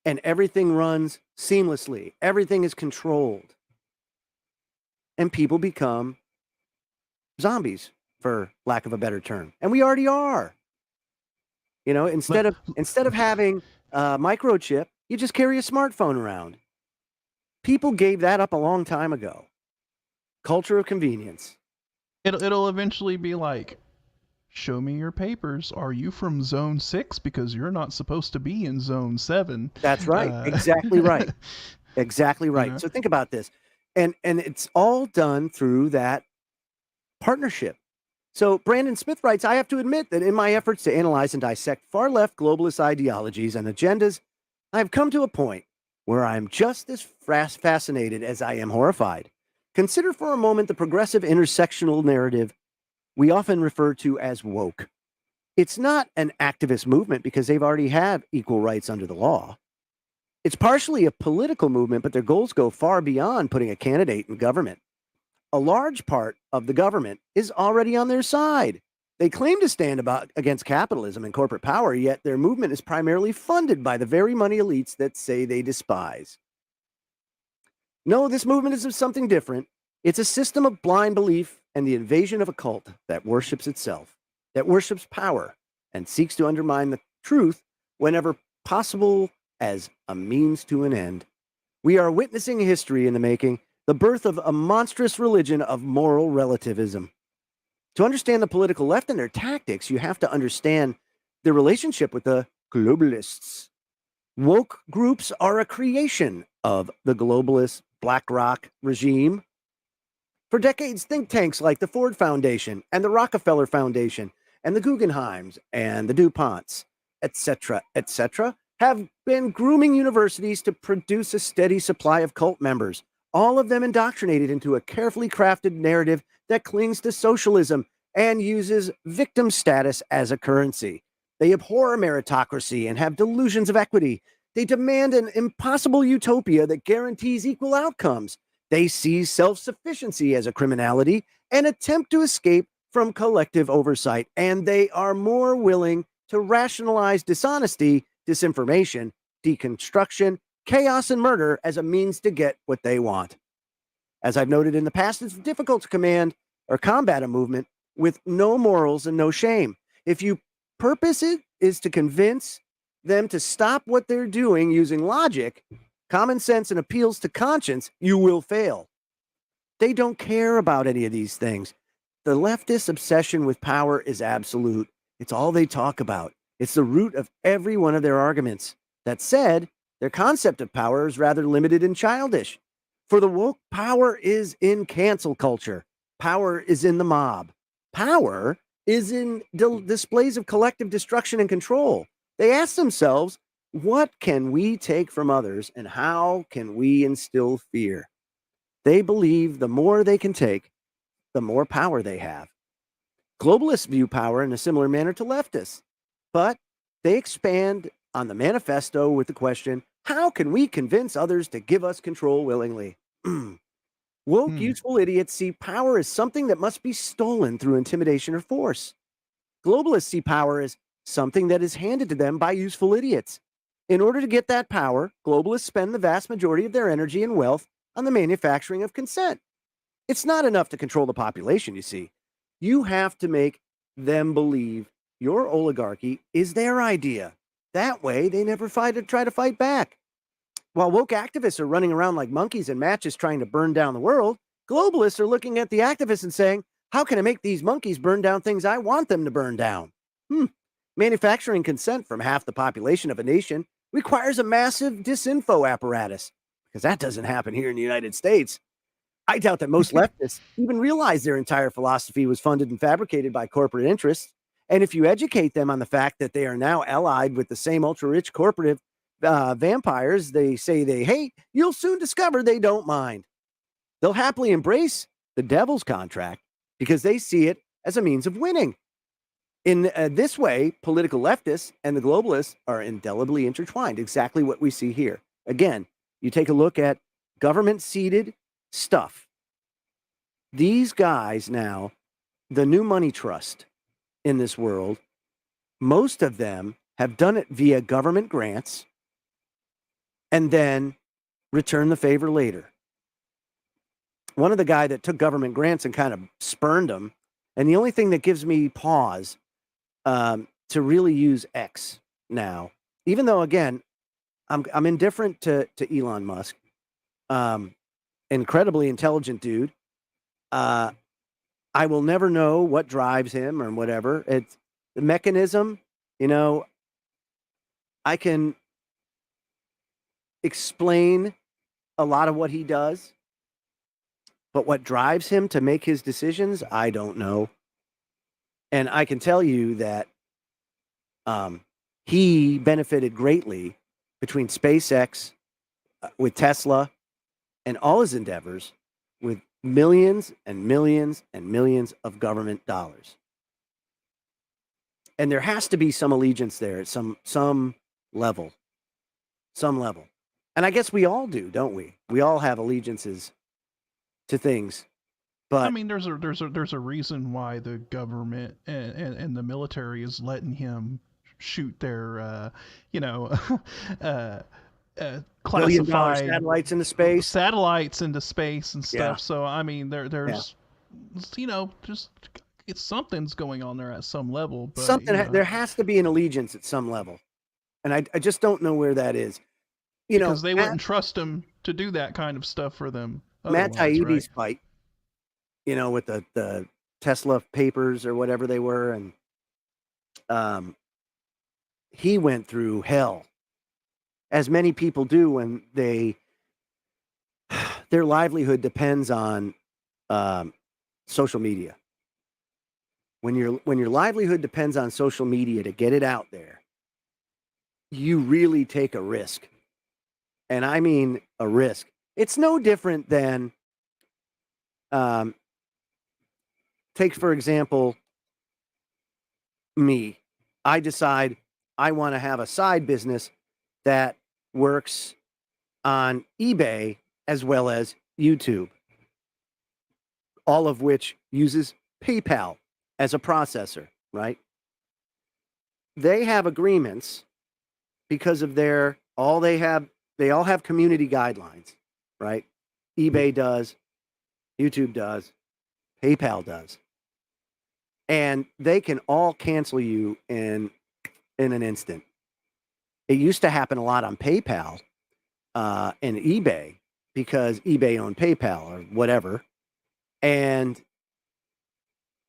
and everything runs seamlessly. Everything is controlled. And people become zombies, for lack of a better term. And we already are. You know, instead of having a microchip, you just carry a smartphone around. People gave that up a long time ago. Culture of convenience. It'll eventually be like, show me your papers. Are you from zone 6? Because you're not supposed to be in zone 7. That's right. Exactly right. Exactly right. You know? So think about this. And it's all done through that partnership. So Brandon Smith writes, I have to admit that in my efforts to analyze and dissect far-left globalist ideologies and agendas, I have come to a point where I am just as fascinated as I am horrified. Consider for a moment the progressive intersectional narrative we often refer to as woke. It's not an activist movement because they've already had equal rights under the law. It's partially a political movement, but their goals go far beyond putting a candidate in government. A large part of the government is already on their side. They claim to stand against capitalism and corporate power, yet their movement is primarily funded by the very money elites that say they despise. No, this movement is something different. It's a system of blind belief and the invasion of a cult that worships itself, that worships power, and seeks to undermine the truth whenever possible as a means to an end. We are witnessing history in the making, the birth of a monstrous religion of moral relativism. To understand the political left and their tactics, you have to understand their relationship with the globalists. Woke groups are a creation of the globalist BlackRock regime. For decades, think tanks like the Ford Foundation and the Rockefeller Foundation and the Guggenheims and the DuPonts, etc., have been grooming universities to produce a steady supply of cult members, all of them indoctrinated into a carefully crafted narrative that clings to socialism and uses victim status as a currency. They abhor meritocracy and have delusions of equity. They demand an impossible utopia that guarantees equal outcomes. They see self-sufficiency as a criminality and attempt to escape from collective oversight. And they are more willing to rationalize dishonesty, disinformation, deconstruction, chaos, and murder as a means to get what they want. As I've noted in the past, it's difficult to command or combat a movement with no morals and no shame. If you purpose it is to convince them to stop what they're doing using logic, common sense, and appeals to conscience, you will fail. They don't care about any of these things. The leftist obsession with power is absolute. It's all they talk about. It's the root of every one of their arguments. That said, their concept of power is rather limited and childish. For the woke, power is in cancel culture. Power is in the mob. Power is in displays of collective destruction and control. They ask themselves, what can we take from others and how can we instill fear? They believe the more they can take, the more power they have. Globalists view power in a similar manner to leftists. But they expand on the manifesto with the question, how can we convince others to give us control willingly? Woke, useful idiots see power as something that must be stolen through intimidation or force. Globalists see power as something that is handed to them by useful idiots. In order to get that power, globalists spend the vast majority of their energy and wealth on the manufacturing of consent. It's not enough to control the population, you see. You have to make them believe your oligarchy is their idea. That way, they never try to fight back. While woke activists are running around like monkeys in matches trying to burn down the world, globalists are looking at the activists and saying, how can I make these monkeys burn down things I want them to burn down? Manufacturing consent from half the population of a nation requires a massive disinfo apparatus, because that doesn't happen here in the United States. I doubt that most leftists even realize their entire philosophy was funded and fabricated by corporate interests. And if you educate them on the fact that they are now allied with the same ultra-rich corporate vampires they say they hate, you'll soon discover they don't mind. They'll happily embrace the devil's contract because they see it as a means of winning. In this way, political leftists and the globalists are indelibly intertwined, exactly what we see here. Again, you take a look at government-seeded stuff. These guys now, the new money trust in this world, most of them have done it via government grants and then return the favor later. One of the guy that took government grants and kind of spurned them, and the only thing that gives me pause to really use X now, even though, again, I'm indifferent to Elon Musk, incredibly intelligent dude. I will never know what drives him or whatever. It's the mechanism, I can explain a lot of what he does, but what drives him to make his decisions, I don't know. And I can tell you that he benefited greatly between SpaceX, with Tesla, and all his endeavors with millions and millions and millions of government dollars. And there has to be some allegiance there at some level. Some level. And I guess we all do, don't we? We all have allegiances to things. But I mean, there's a reason why the government and the military is letting him shoot their classified satellites into space and stuff. Yeah. So I mean, there's just something's going on there at some level. But, there has to be an allegiance at some level, and I just don't know where that is. Because they wouldn't trust him to do that kind of stuff for them. Matt Taibbi's fight, with the Tesla papers or whatever they were, and he went through hell, as many people do when their livelihood depends on social media. When your livelihood depends on social media to get it out there, you really take a risk. And I mean a risk. It's no different than, take for example, me. I decide I want to have a side business that works on eBay as well as YouTube, all of which uses PayPal as a processor, right? They have agreements because of they all have community guidelines, right? eBay does, YouTube does, PayPal does. And they can all cancel you in an instant. It used to happen a lot on PayPal and eBay because eBay owned PayPal or whatever. And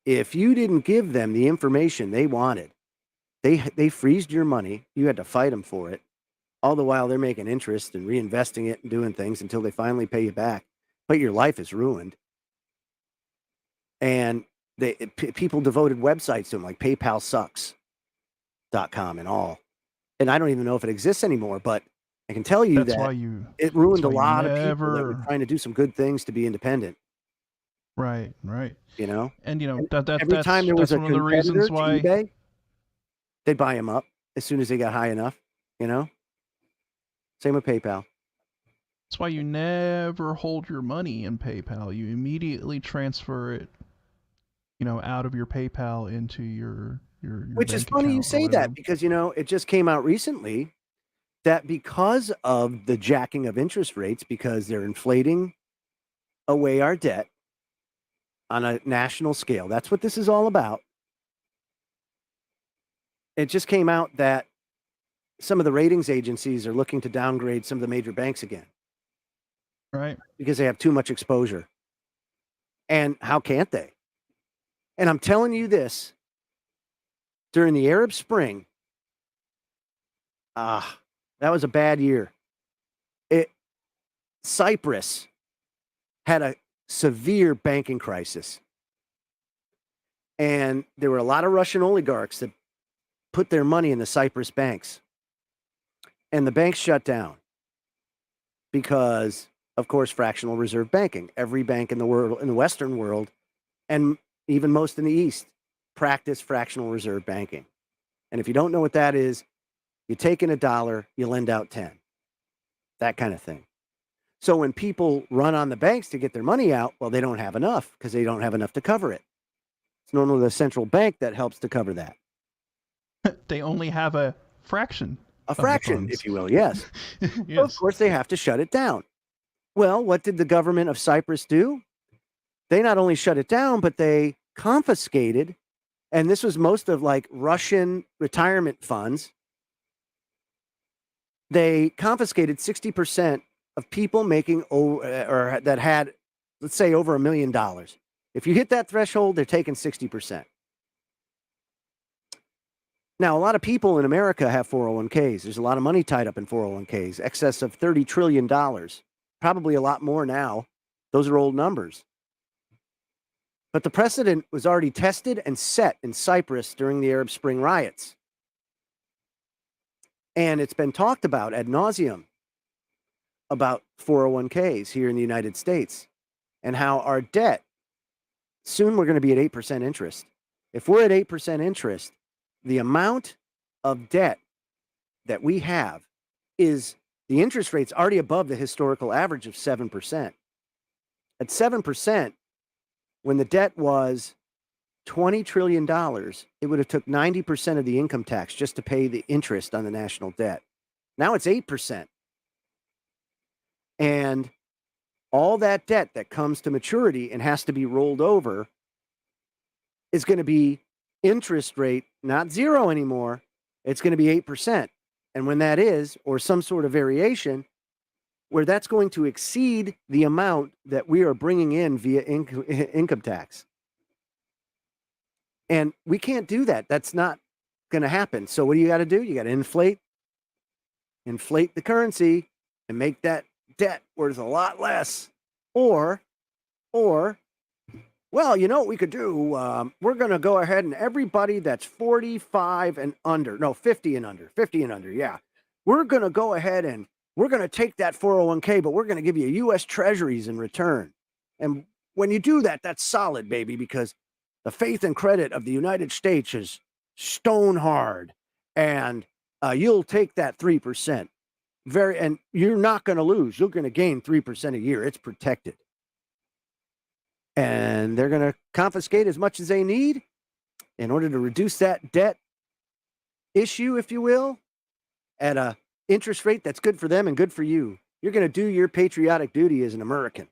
if you didn't give them the information they wanted, they freezed your money. You had to fight them for it. All the while they're making interest and reinvesting it and doing things until they finally pay you back. But your life is ruined. And people devoted websites to them, like PayPalSucks.com and all. And I don't even know if it exists anymore, but I can tell you it ruined a lot of people that were trying to do some good things to be independent. Right. And every time there was one of the reasons why. They'd buy them up as soon as they got high enough, you know? Same with PayPal. That's why you never hold your money in PayPal. You immediately transfer it, out of your PayPal into your Which is bank funny you account or say whatever. that because, it just came out recently that because of the jacking of interest rates, because they're inflating away our debt on a national scale, that's what this is all about. It just came out that some of the ratings agencies are looking to downgrade some of the major banks again. Right. Because they have too much exposure. And how can't they? And I'm telling you this, during the Arab Spring, that was a bad year. Cyprus had a severe banking crisis. And there were a lot of Russian oligarchs that put their money in the Cyprus banks. And the banks shut down because, of course, fractional reserve banking. Every bank in the world, in the Western world, and even most in the East, practice fractional reserve banking. And if you don't know what that is, you take in $1, you lend out 10. That kind of thing. So when people run on the banks to get their money out, well, they don't have enough because they don't have enough to cover it. It's normally the central bank that helps to cover that. They only have a fraction. A fraction, if you will, yes. Yes. So of course, they have to shut it down. Well, what did the government of Cyprus do? They not only shut it down, but they confiscated, and this was most of like Russian retirement funds. They confiscated 60% of people making or that had, let's say, over $1 million. If you hit that threshold, they're taking 60%. Now, a lot of people in America have 401ks. There's a lot of money tied up in 401ks, excess of $30 trillion, probably a lot more now. Those are old numbers. But the precedent was already tested and set in Cyprus during the Arab Spring riots. And it's been talked about ad nauseum about 401ks here in the United States and how our debt, soon we're going to be at 8% interest. If we're at 8% interest, the amount of debt that we have is, the interest rate's already above the historical average of 7%. At 7%, when the debt was $20 trillion, it would have took 90% of the income tax just to pay the interest on the national debt. Now it's 8%. And all that debt that comes to maturity and has to be rolled over is going to be interest rate, not zero anymore. It's going to be 8%. And when that is, or some sort of variation, where that's going to exceed the amount that we are bringing in via income tax. And we can't do that. That's not going to happen. So what do? You got to inflate the currency and make that debt worth a lot less. Or, well, you know what we could do? We're going to go ahead and everybody that's 45 and under, no, 50 and under, yeah. We're going to go ahead and we're going to take that 401k, but we're going to give you U.S. Treasuries in return. And when you do that, that's solid, baby, because the faith and credit of the United States is stone hard. And you'll take that 3%. And you're not going to lose. You're going to gain 3% a year. It's protected. And they're going to confiscate as much as they need in order to reduce that debt issue, if you will, at a interest rate that's good for them and good for you. You're going to do your patriotic duty as an American.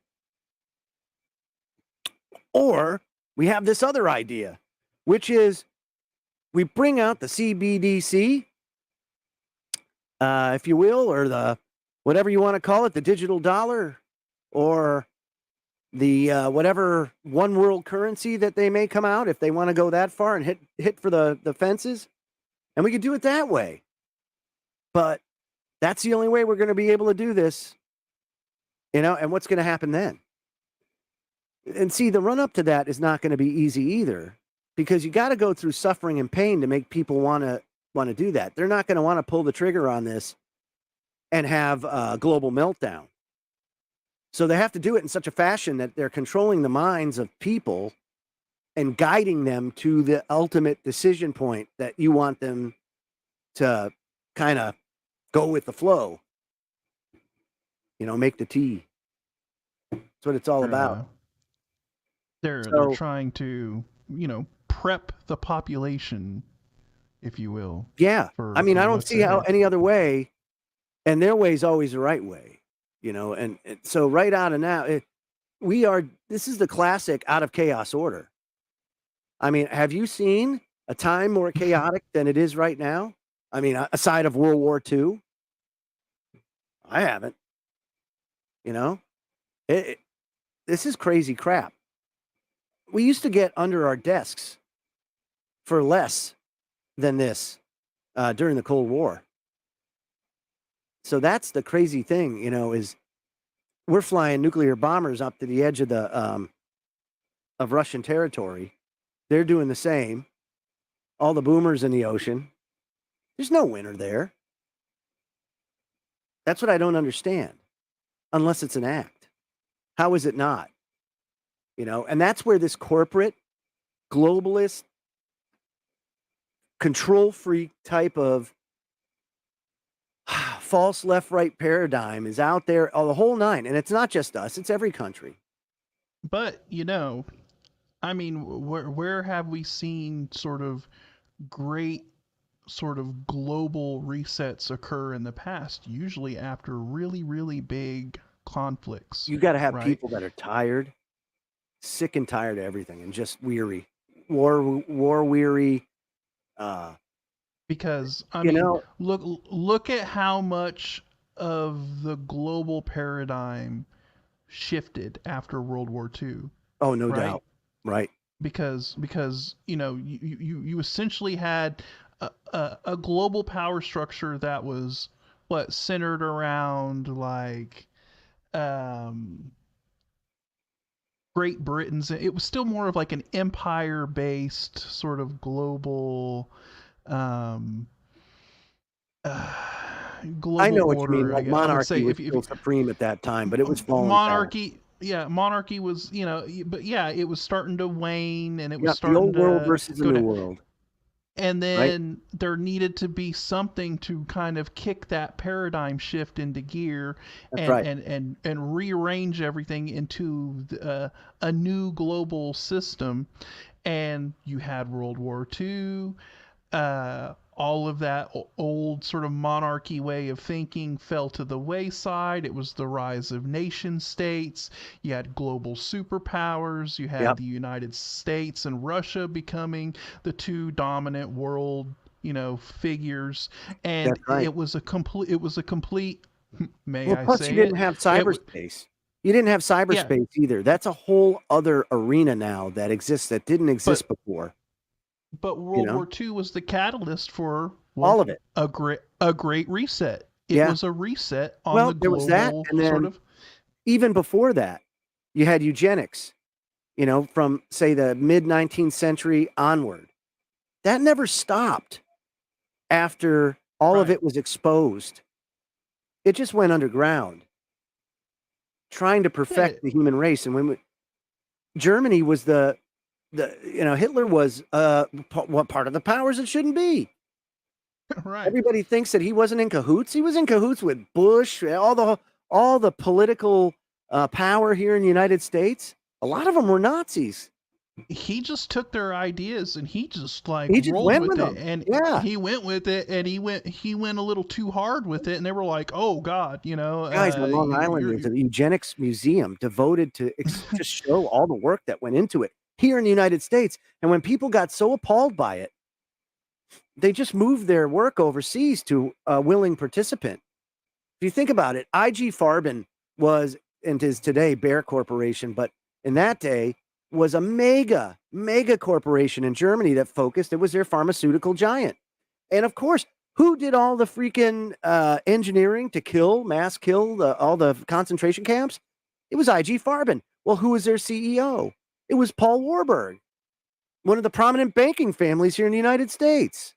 Or we have this other idea, which is we bring out the CBDC, if you will, or the whatever you want to call it, the digital dollar, or the whatever one world currency that they may come out if they want to go that far and hit for the fences. And we could do it that way. But that's the only way we're going to be able to do this. And what's going to happen then? And see, the run up to that is not going to be easy either, because you got to go through suffering and pain to make people want to do that. They're not going to want to pull the trigger on this and have a global meltdown. So they have to do it in such a fashion that they're controlling the minds of people and guiding them to the ultimate decision point that you want them to kind of go with the flow. You know, make the tea. That's what it's all about. They're trying to, prep the population, if you will. Yeah. I mean, I don't see how any other way, and their way is always the right way, and so right out of now, this is the classic out of chaos order. I mean, have you seen a time more chaotic than it is right now? I mean, aside of World War II? I haven't. This is crazy crap. We used to get under our desks for less than this during the Cold War. So that's the crazy thing, is we're flying nuclear bombers up to the edge of the of Russian territory. They're doing the same. All the boomers in the ocean. There's no winner there. That's what I don't understand, unless it's an act. How is it not? And that's where this corporate, globalist, control freak type of false left-right paradigm is out there, the whole nine. And it's not just us, it's every country. But, I mean, where have we seen sort of great sort of global resets occur in the past? Usually after really, really big conflicts. You got to have people that are tired, sick and tired of everything, and just weary, war weary. Because I mean, look at how much of the global paradigm shifted after World War II. Oh, no doubt, right? Because you essentially had a global power structure that was centered around like Great Britain's. It was still more of like an empire-based sort of global. Global I know what order, you mean. Like monarchy was still supreme at that time, but it was falling. Monarchy was, but yeah, it was starting to wane, and it was starting the old world versus the new world. And then there needed to be something to kind of kick that paradigm shift into gear and rearrange everything into a new global system. And you had World War II. All of that old sort of monarchy way of thinking fell to the wayside. It was the rise of nation states. You had global superpowers. You had the United States and Russia becoming the two dominant world, figures. And it was a complete. Plus you didn't have cyberspace. You didn't have cyberspace either. That's a whole other arena now that exists that didn't exist before. But World War II was the catalyst for all of it. A great reset. It was a reset on the global there was that, and then sort of. Even before that, you had eugenics. From say the mid 19th century onward, that never stopped. After all of it was exposed, it just went underground, trying to perfect the human race. And when Germany was Hitler was what part of the powers it shouldn't be. Right. Everybody thinks that he wasn't in cahoots. He was in cahoots with Bush, all the political power here in the United States. A lot of them were Nazis. He just took their ideas and he just rolled with it. And he went with it, and he went a little too hard with it, and they were like, "Oh God, Guys, on Long Island, there's a eugenics museum devoted to just show all the work that went into it here in the United States. And when people got so appalled by it, they just moved their work overseas to a willing participant. If you think about it, IG Farben was, and is today, Bayer Corporation, but in that day was a mega corporation in Germany that focused. It was their pharmaceutical giant. And of course, who did all the freaking engineering to mass kill all the concentration camps? It was IG Farben. Well, who was their CEO? It was Paul Warburg, one of the prominent banking families here in the United States.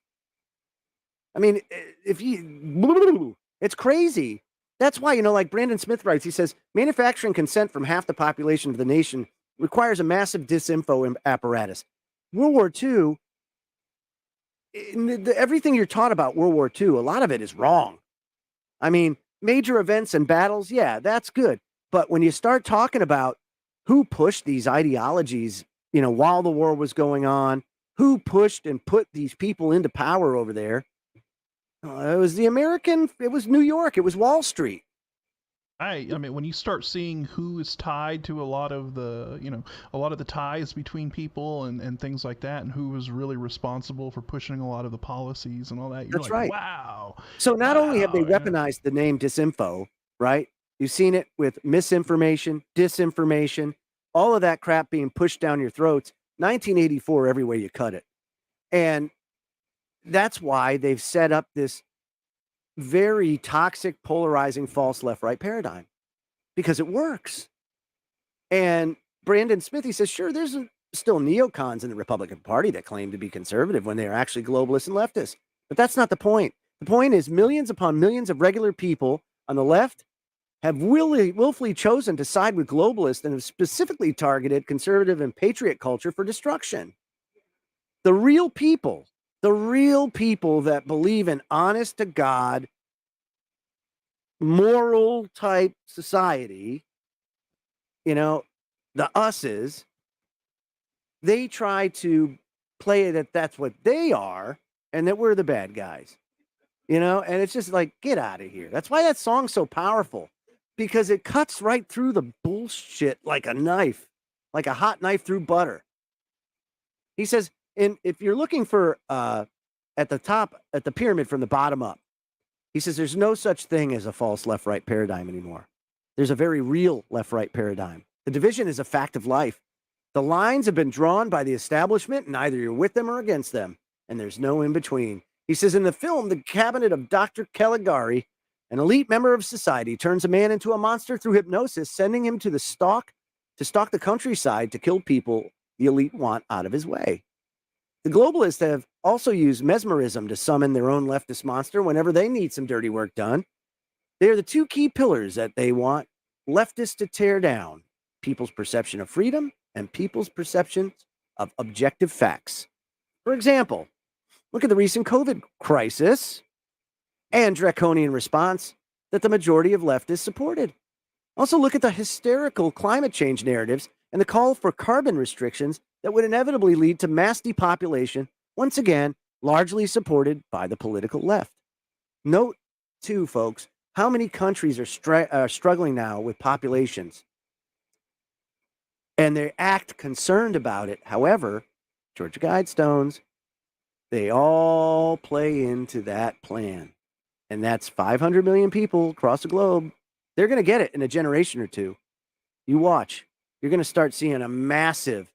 I mean, it's crazy. That's why, like Brandon Smith writes, he says, manufacturing consent from half the population of the nation requires a massive disinfo apparatus. World War II, everything you're taught about World War II, a lot of it is wrong. I mean, major events and battles, yeah, that's good. But when you start talking about who pushed these ideologies, while the war was going on, who pushed and put these people into power over there, it was it was New York, it was Wall Street. I mean, when you start seeing who is tied to a lot of the, a lot of the ties between people and things like that, and who was really responsible for pushing a lot of the policies and all that, you're That's like, right. wow. So not only have they weaponized the name disinfo, right? You've seen it with misinformation, disinformation, all of that crap being pushed down your throats. 1984, every way you cut it. And that's why they've set up this very toxic, polarizing, false left-right paradigm, because it works. And Brandon Smith, he says, sure, there's still neocons in the Republican Party that claim to be conservative when they are actually globalists and leftists. But that's not the point. The point is millions upon millions of regular people on the left have willfully chosen to side with globalists and have specifically targeted conservative and patriot culture for destruction. The real people that believe in honest to God, moral type society, the us's, they try to play it that's what they are and that we're the bad guys, and it's just like, get out of here. That's why that song's so powerful, because it cuts right through the bullshit like a knife, like a hot knife through butter. He says, and if you're looking for at the top, at the pyramid from the bottom up, he says there's no such thing as a false left-right paradigm anymore. There's a very real left-right paradigm. The division is a fact of life. The lines have been drawn by the establishment, and either you're with them or against them, and there's no in-between. He says in the film, The Cabinet of Dr. Caligari, an elite member of society turns a man into a monster through hypnosis, sending him to stalk the countryside to kill people the elite want out of his way. The globalists have also used mesmerism to summon their own leftist monster whenever they need some dirty work done. They are the two key pillars that they want leftists to tear down: people's perception of freedom and people's perceptions of objective facts. For example, look at the recent COVID crisis and draconian response that the majority of leftists supported. Also, look at the hysterical climate change narratives and the call for carbon restrictions that would inevitably lead to mass depopulation, once again, largely supported by the political left. Note, too, folks, how many countries are struggling now with populations, and they act concerned about it. However, Georgia Guidestones, they all play into that plan. And that's 500 million people across the globe. They're going to get it in a generation or two. You watch. You're going to start seeing a massive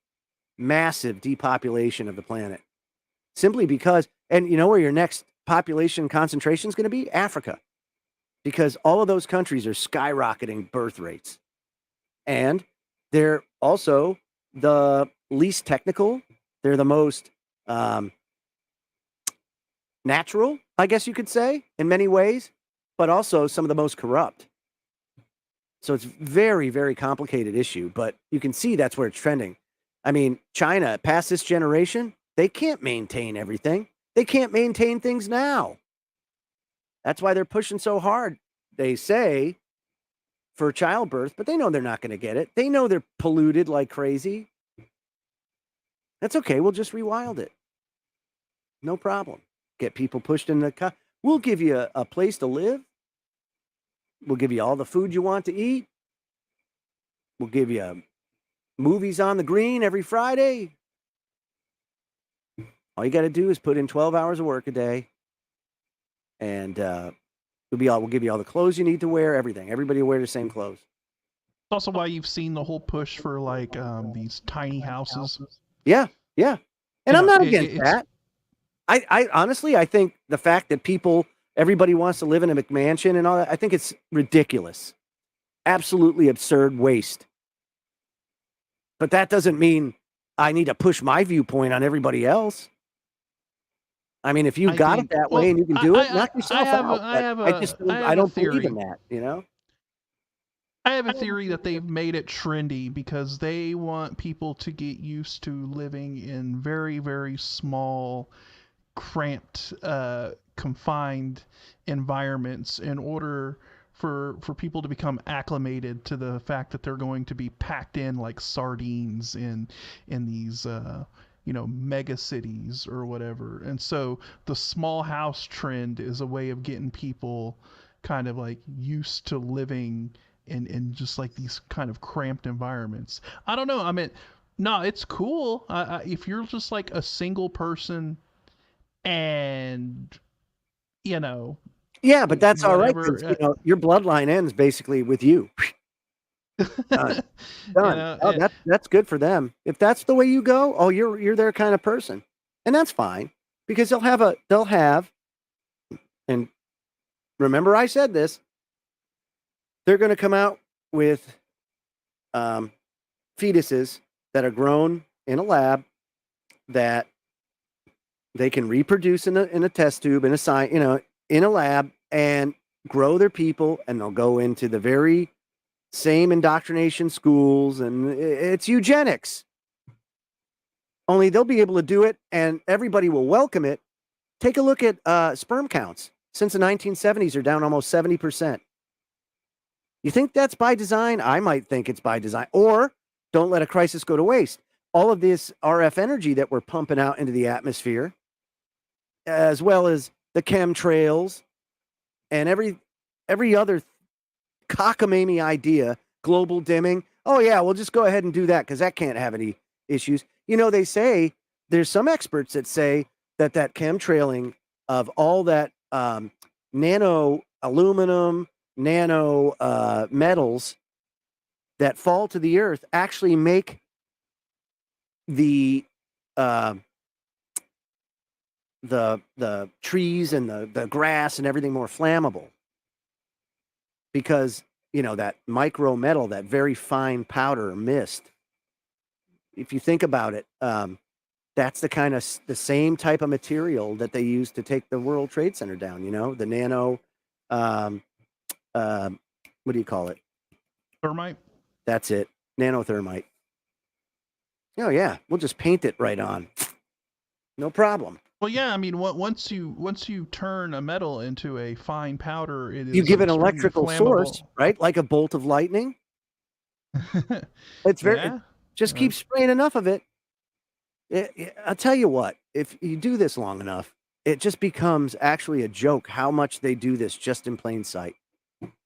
depopulation of the planet. Simply because, and you know where your next population concentration is going to be? Africa. Because all of those countries are skyrocketing birth rates. And they're also the least technical. They're the most natural, I guess you could say, in many ways, but also some of the most corrupt. So it's very, very complicated issue, but you can see that's where it's trending. I mean, China, past this generation, they can't maintain everything. They can't maintain things now. That's why they're pushing so hard, they say, for childbirth, but they know they're not going to get it. They know they're polluted like crazy. That's okay. We'll just rewild it. No problem. Get people pushed in the we'll give you a place to live. We'll give you all the food you want to eat. We'll give you movies on the green every Friday. All you got to do is put in 12 hours of work a day. And we'll give you all the clothes you need to wear, everything. Everybody will wear the same clothes. It's also why you've seen the whole push for like these tiny houses. Yeah. And I'm not against that. I honestly, I think the fact that everybody wants to live in a McMansion and all that, I think it's ridiculous. Absolutely absurd waste. But that doesn't mean I need to push my viewpoint on everybody else. I mean, if you got it that way and you can do it, knock yourself out. I don't believe in that, I have a theory that they've made it trendy because they want people to get used to living in very, very small cramped, confined environments in order for people to become acclimated to the fact that they're going to be packed in like sardines in these mega cities or whatever. And so the small house trend is a way of getting people kind of like used to living in just like these kind of cramped environments. I don't know. I mean, no, it's cool. If you're just like a single person and Yeah, but that's all right. whatever, 'Cause, your bloodline ends basically with you. Done. That's good for them. If that's the way you go, oh, you're their kind of person, and that's fine because they'll have, and remember I said this. They're going to come out with fetuses that are grown in a lab that they can reproduce in a test tube in a lab and grow their people, and they'll go into the very same indoctrination schools, and it's eugenics. Only they'll be able to do it, and everybody will welcome it. Take a look at sperm counts. Since the 1970s, are down almost 70%. You think that's by design? I might think it's by design. Or don't let a crisis go to waste. All of this RF energy that we're pumping out into the atmosphere, as well as the chemtrails and every other cockamamie idea, global dimming. Oh, yeah, we'll just go ahead and do that because that can't have any issues. They say there's some experts that say that chemtrailing of all that nano aluminum, nano metals that fall to the earth actually make the trees and the grass and everything more flammable. Because, that micro metal, that very fine powder mist, if you think about it, that's the same type of material that they use to take the World Trade Center down, the nano, what do you call it? Thermite? That's it. Nanothermite. Oh, yeah. We'll just paint it right on. No problem. Well, yeah, I mean, once you turn a metal into a fine powder, it is you give it an extremely electrical flammable. source, right? Like a bolt of lightning. It's very just keep spraying enough of it. I'll tell you what, if you do this long enough, it just becomes actually a joke how much they do this just in plain sight.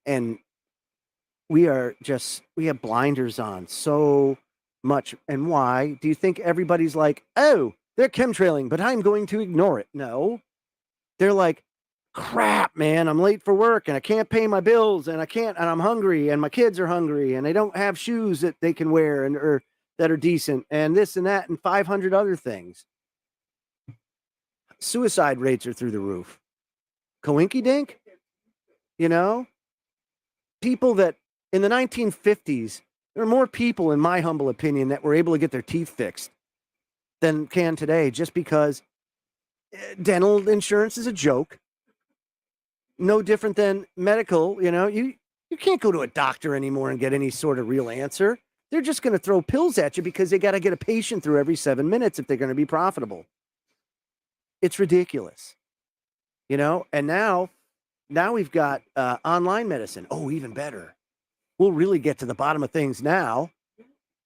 And we have blinders on so much. And why? Do you think everybody's like, oh, they're chemtrailing, but I'm going to ignore it? No. They're like, crap, man, I'm late for work and I can't pay my bills and I'm hungry and my kids are hungry and they don't have shoes that they can wear or that are decent and this and that and 500 other things. Suicide rates are through the roof. Coinky dink, people that in the 1950s, there are more people, in my humble opinion, that were able to get their teeth fixed than can today, just because dental insurance is a joke. No different than medical, you can't go to a doctor anymore and get any sort of real answer. They're just going to throw pills at you because they got to get a patient through every 7 minutes if they're going to be profitable. It's ridiculous, and now we've got online medicine. Oh, even better. We'll really get to the bottom of things now.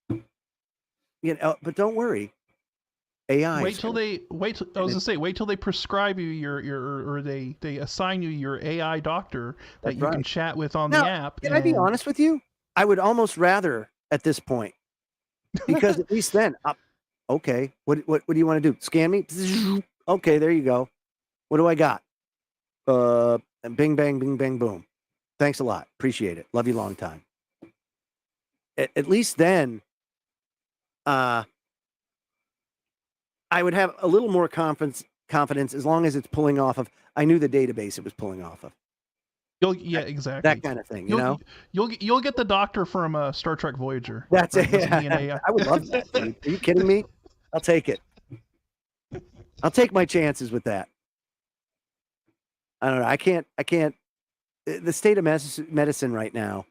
But don't worry. AI. Wait till they prescribe you or they assign you your AI doctor that you can chat with on the app. Can I be honest with you? I would almost rather at this point, because at least then, okay, what do you want to do? Scan me? Okay, there you go. What do I got? Bing, bang, bing, bang, boom. Thanks a lot. Appreciate it. Love you long time. At least then, I would have a little more confidence as long as it's pulling off of. I knew the database it was pulling off of. Exactly. That kind of thing. You'll get the doctor from Star Trek Voyager. That's it. I would love that. Dude. Are you kidding me? I'll take it. I'll take my chances with that. I don't know. I can't. The state of medicine right now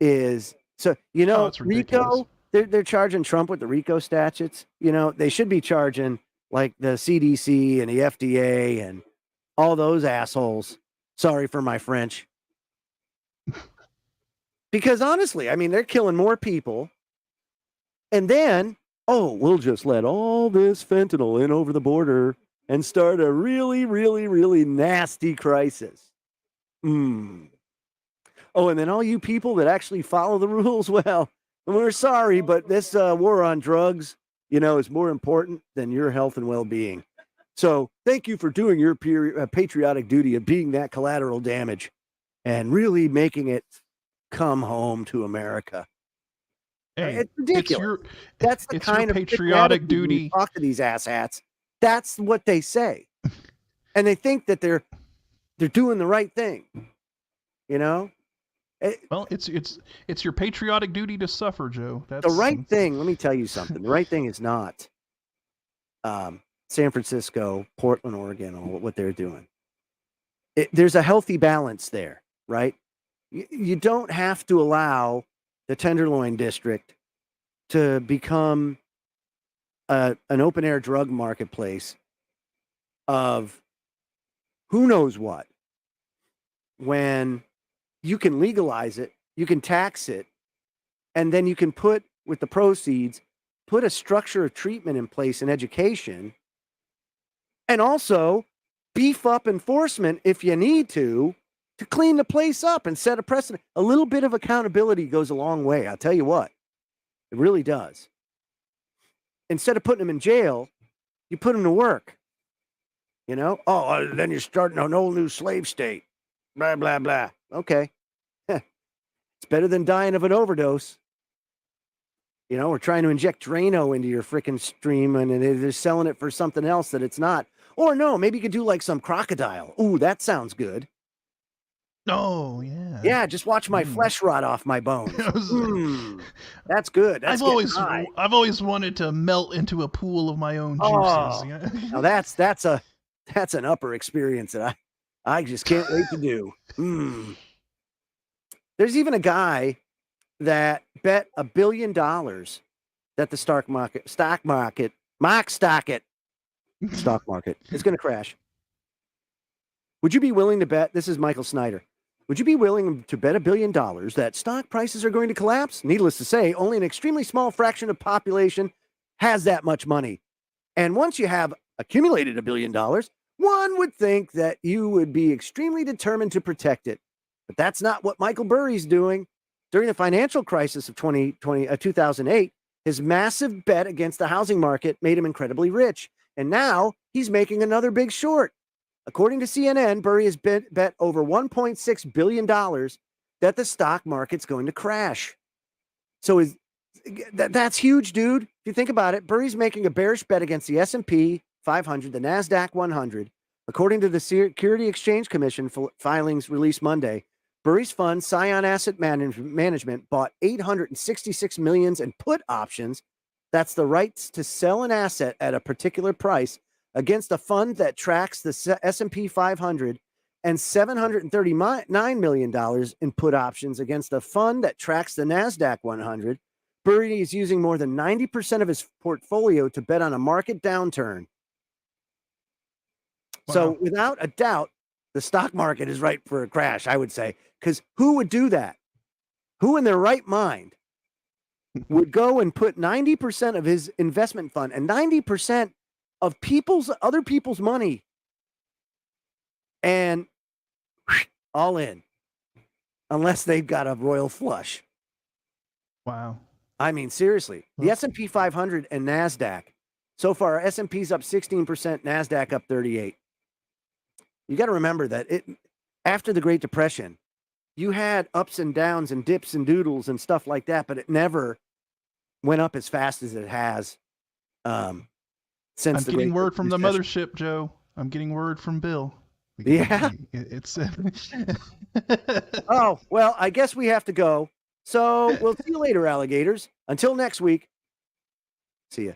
is so. RICO. They're charging Trump with the RICO statutes. They should be charging like the CDC and the FDA and all those assholes. Sorry for my French. Because honestly, I mean, they're killing more people. And then, we'll just let all this fentanyl in over the border and start a really, really, really nasty crisis. Oh, and then all you people that actually follow the rules, well, we're sorry, but this war on drugs, is more important than your health and well-being. So thank you for doing your patriotic duty of being that collateral damage and really making it come home to America. Hey, it's ridiculous. That's the kind of patriotic duty. Talk to these asshats. That's what they say, and they think that they're doing the right thing. Well, it's your patriotic duty to suffer, Joe. That's the right thing. Let me tell you something. The right thing is not San Francisco, Portland, Oregon, or what they're doing. There's a healthy balance there, right? You don't have to allow the Tenderloin District to become an open-air drug marketplace of who knows what, when you can legalize it, you can tax it, and then you can put the proceeds, put a structure of treatment in place in education, and also beef up enforcement if you need to clean the place up and set a precedent. A little bit of accountability goes a long way. I'll tell you what, it really does. Instead of putting them in jail, you put them to work. Then you're starting an old new slave state. Blah, blah, blah. Okay. It's better than dying of an overdose. We're trying to inject Drano into your freaking stream and they're selling it for something else that it's not. Or no, maybe you could do like some crocodile. Ooh, that sounds good. Oh, yeah. Yeah, just watch my flesh rot off my bones. That's good. I've always wanted to melt into a pool of my own juices. Now that's an upper experience that I just can't wait to do. There's even a guy that bet $1 billion that the stock market is going to crash. Would you be willing to bet? This is Michael Snyder. Would you be willing to bet $1 billion that stock prices are going to collapse? Needless to say, only an extremely small fraction of population has that much money. And once you have accumulated $1 billion, one would think that you would be extremely determined to protect it. But that's not what Michael Burry's doing. During the financial crisis of 2008, his massive bet against the housing market made him incredibly rich. And now he's making another big short. According to CNN, Burry has bet over $1.6 billion that the stock market's going to crash. So that's huge, dude. If you think about it, Burry's making a bearish bet against the S&P 500, the NASDAQ 100. According to the Security Exchange Commission filings released Monday, Burry's fund, Scion Asset Management, bought $866 million in put options. That's the rights to sell an asset at a particular price against a fund that tracks the S&P 500 and $739 million in put options against a fund that tracks the NASDAQ 100. Burry is using more than 90% of his portfolio to bet on a market downturn. Wow. So without a doubt, the stock market is ripe for a crash, I would say, because who would do that? Who in their right mind would go and put 90% of his investment fund and 90% of other people's money and all in, unless they've got a royal flush? Wow. I mean, seriously, the S&P 500 and NASDAQ, so far, S&P's up 16%, NASDAQ up 38%. You got to remember that after the Great Depression, you had ups and downs and dips and doodles and stuff like that, but it never went up as fast as it has since. I'm getting word from the mothership, Joe. I'm getting word from Bill. Yeah. It's. Oh, well, I guess we have to go. So we'll see you later, alligators. Until next week. See ya.